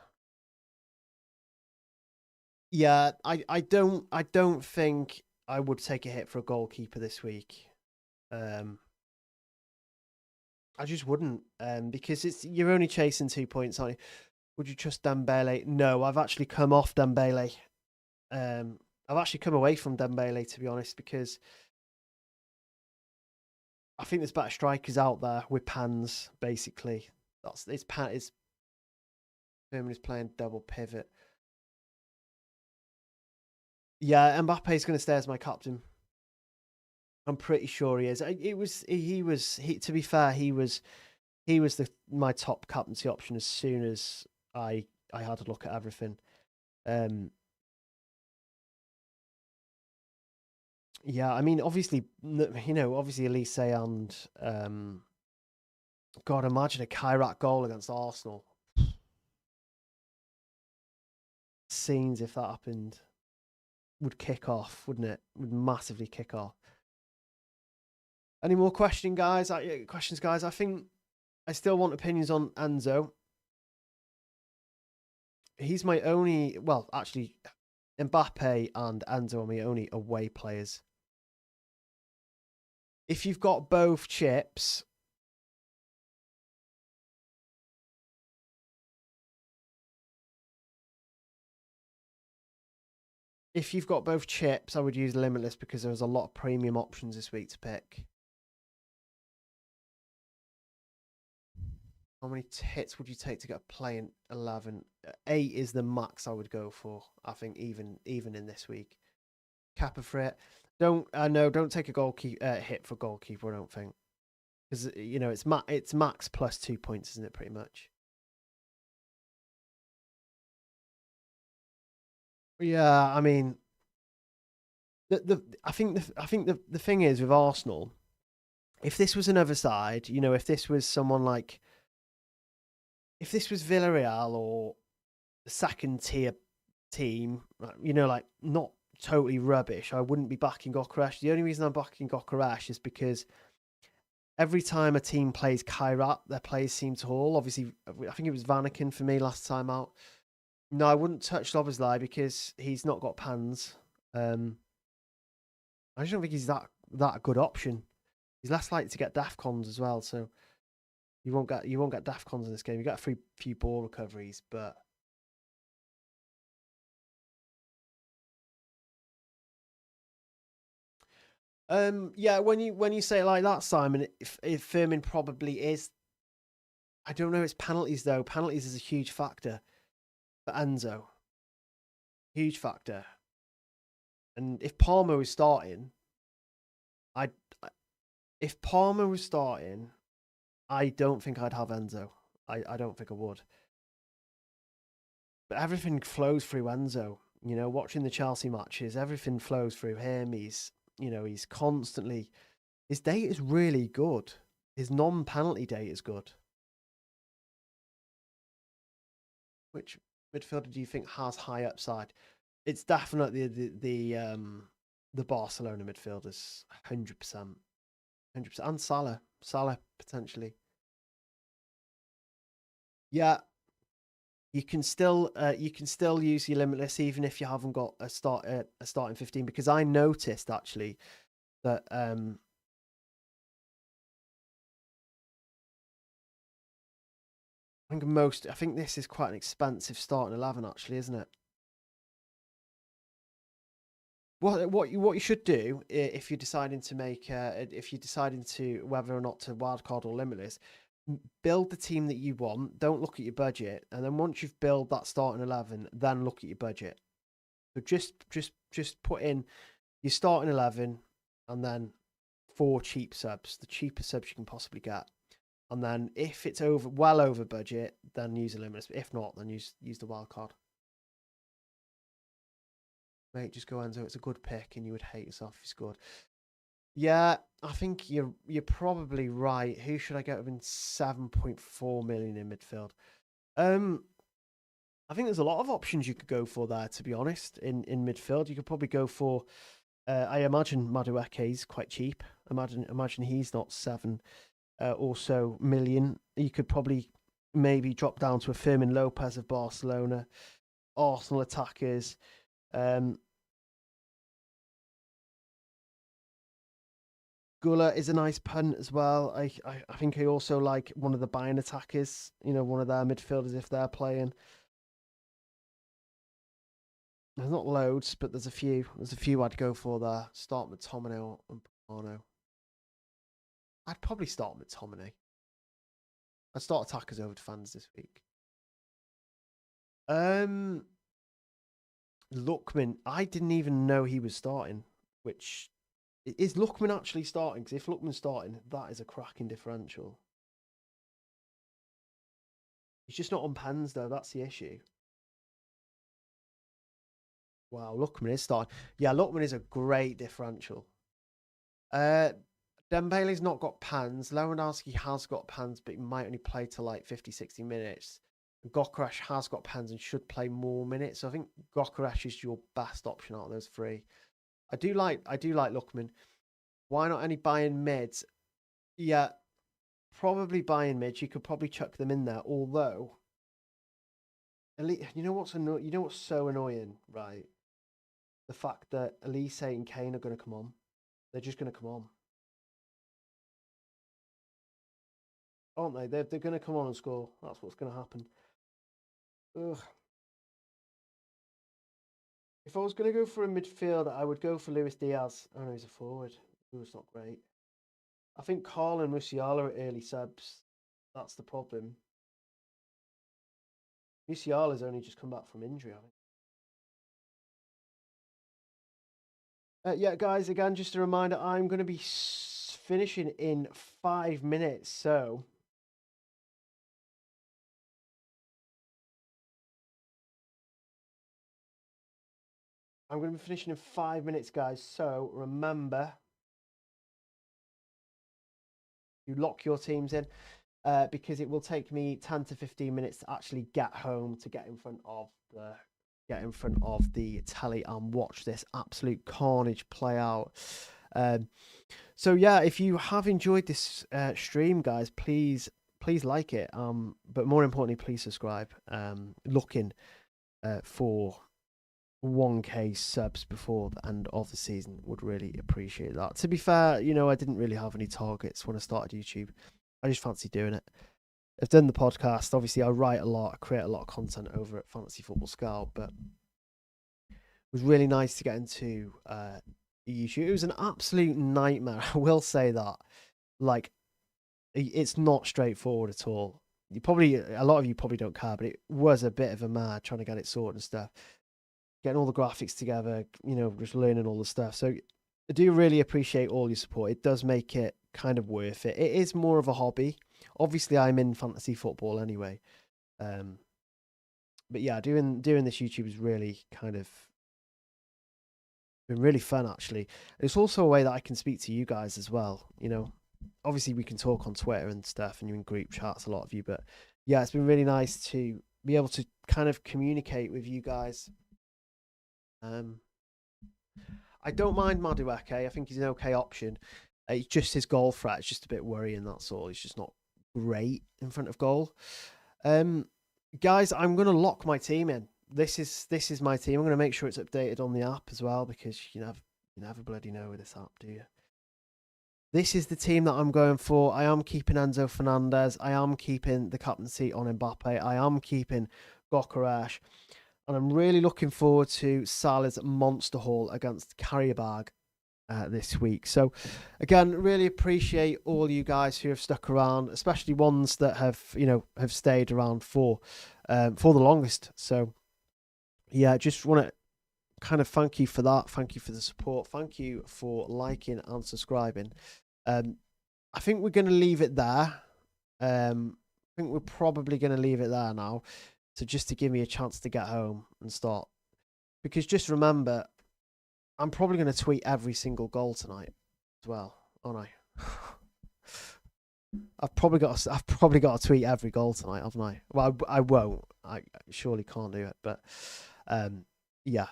Yeah, I don't think I would take a hit for a goalkeeper this week. I just wouldn't, because you're only chasing 2 points, aren't you? Would you trust Dembele? No, I've actually come off Dembele. I've actually come away from Dembele, to be honest, because I think there's better strikers out there with pans. Basically, it's Firmin is playing double pivot. Yeah, Mbappe's going to stay as my captain. I'm pretty sure he is. To be fair, he was my top captaincy option as soon as I had a look at everything. Yeah, I mean, obviously, obviously Elise and God, imagine a Kairat goal against Arsenal. Scenes if that happened would kick off, wouldn't it? Would massively kick off. Any more questions, guys? I think I still want opinions on Enzo. He's my only. Well, actually, Mbappe and Enzo are my only away players. if you've got both chips, I would use Limitless because there was a lot of premium options this week to pick. How many hits would you take to get a play in 11? 8 is the max I would go for. I think even in this week. Kappa for it. Don't take a goalkeeper hit for goalkeeper. I don't think, because it's max plus 2 points, isn't it? Pretty much. Yeah, I mean, I think the thing is with Arsenal, if this was another side, if this was someone like, if this was Villarreal or the second tier team, like not totally rubbish, I wouldn't be backing Gokaresh. The only reason I'm backing Gokaresh is because every time a team plays Kairat, their players seem to haul. Obviously, I think it was Vanaken for me last time out. No, I wouldn't touch Szoboszlai because he's not got pans. I just don't think he's that a good option. He's less likely to get DAFCONs as well, so you won't get DAFCONs in this game. You get a few ball recoveries, but yeah, when you say it like that, Simon, if Firmin probably is, I don't know. It's penalties though. Penalties is a huge factor for Enzo. Huge factor. And if Palmer was starting, if Palmer was starting, I don't think I'd have Enzo. I don't think I would. But everything flows through Enzo. Watching the Chelsea matches, everything flows through him. He's constantly, his data is really good. His non-penalty data is good. Which midfielder do you think has high upside? It's definitely the Barcelona midfielders, 100%, 100%, and Salah potentially. Yeah, you can still use your Limitless even if you haven't got a starting 15, because I noticed actually that I think this is quite an expensive starting 11 actually, isn't it? What you should do if you're deciding to whether or not to wildcard or Limitless, build the team that you want. Don't look at your budget, and then once you've built that starting 11, then look at your budget. So just put in your starting 11, and then 4 cheap subs, the cheapest subs you can possibly get. And then if it's well over budget, then use a Limitless. If not, then use the wildcard. Mate, just go Enzo. It's a good pick, and you would hate yourself if you scored. Yeah, I think you're probably right. Who should I get within 7.4 million in midfield? I think there's a lot of options you could go for there. To be honest, in midfield, you could probably go for. I imagine Madueke is quite cheap. Imagine he's not 7 or so million. You could probably maybe drop down to a Fermin Lopez of Barcelona, Arsenal attackers. Gula is a nice punt as well. I think I also like one of the Bayern attackers, one of their midfielders if they're playing. There's not loads, but there's a few. There's a few I'd go for there. Start with McTominay and Pamano. I'd probably start with McTominay. I'd start attackers over defenders this week. Lookman, I didn't even know he was starting. Which is Lookman actually starting? Because if Lookman's starting, that is a cracking differential. He's just not on pens though. That's the issue. Wow, Lookman is starting. Yeah, Lookman is a great differential. Dembele's not got pans. Lewandowski has got pans, but he might only play to like 50, 60 minutes. Gokaresh has got pans and should play more minutes. So I think Gokaresh is your best option out of those 3. I do like Lookman. Why not any Bayern mids? Yeah, probably Bayern mids. You could probably chuck them in there. Although, you know what's so annoying, right? The fact that Elise and Kane are going to come on. They're just going to come on. aren't they? They're going to come on and score. That's what's going to happen. Ugh. If I was going to go for a midfielder, I would go for Luis Diaz. Oh no, he's a forward. Ooh, it's not great. I think Carl and Musiala are early subs. That's the problem. Musiala's only just come back from injury, I think. Yeah, guys, again, just a reminder, I'm going to be finishing in 5 minutes, so I'm going to be finishing in 5 minutes, guys. So remember, you lock your teams in because it will take me 10 to 15 minutes to actually get home, to get in front of the telly and watch this absolute carnage play out. So yeah, if you have enjoyed this stream, guys, please like it. But more importantly, please subscribe. Looking for 1K subs before the end of the season, would really appreciate that. To be fair, I didn't really have any targets when I started YouTube. I just fancy doing it. I've done the podcast. Obviously, I write a lot. I create a lot of content over at Fantasy Football Scout, but it was really nice to get into YouTube. It was an absolute nightmare. I will say that. Like, it's not straightforward at all. A lot of you probably don't care, but it was a bit of a mad trying to get it sorted and stuff. Getting all the graphics together, just learning all the stuff. So I do really appreciate all your support. It does make it kind of worth it. It is more of a hobby. Obviously, I'm in fantasy football anyway. But yeah, doing this YouTube is really kind of been really fun, actually. It's also a way that I can speak to you guys as well. Obviously we can talk on Twitter and stuff, and you're in group chats, a lot of you. But yeah, it's been really nice to be able to kind of communicate with you guys. I don't mind Madueke. I think he's an okay option. It's just his goal threat. It's just a bit worrying, that's all. He's just not great in front of goal. Guys, I'm going to lock my team in. This is my team. I'm going to make sure it's updated on the app as well, because you never bloody know with this app, do you? This is the team that I'm going for. I am keeping Enzo Fernandez. I am keeping the captaincy on Mbappe. I am keeping Gokaresh. And I'm really looking forward to Salah's monster haul against Karabag this week. So, again, really appreciate all you guys who have stuck around, especially ones that have stayed around for the longest. So, yeah, just want to kind of thank you for that. Thank you for the support. Thank you for liking and subscribing. I think we're going to leave it there. I think we're probably going to leave it there now. So just to give me a chance to get home and start. Because just remember, I'm probably going to tweet every single goal tonight as well, aren't I? I've probably got to tweet every goal tonight, haven't I? Well, I won't. I surely can't do it. But yeah,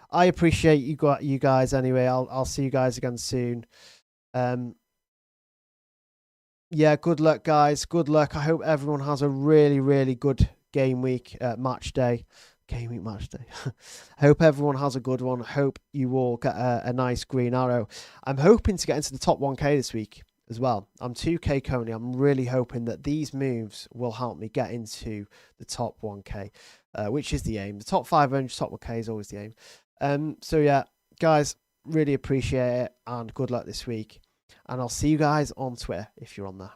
I appreciate you guys anyway. I'll see you guys again soon. Yeah, good luck, guys. Good luck. I hope everyone has a really, really good game week, match day. I hope everyone has a good one. I hope you all get a nice green arrow. I'm hoping to get into the top 1K this week as well. I'm 2K currently. I'm really hoping that these moves will help me get into the top 1K, which is the aim. The top 500, top 1K is always the aim. So yeah, guys, really appreciate it, and good luck this week. And I'll see you guys on Twitter if you're on there.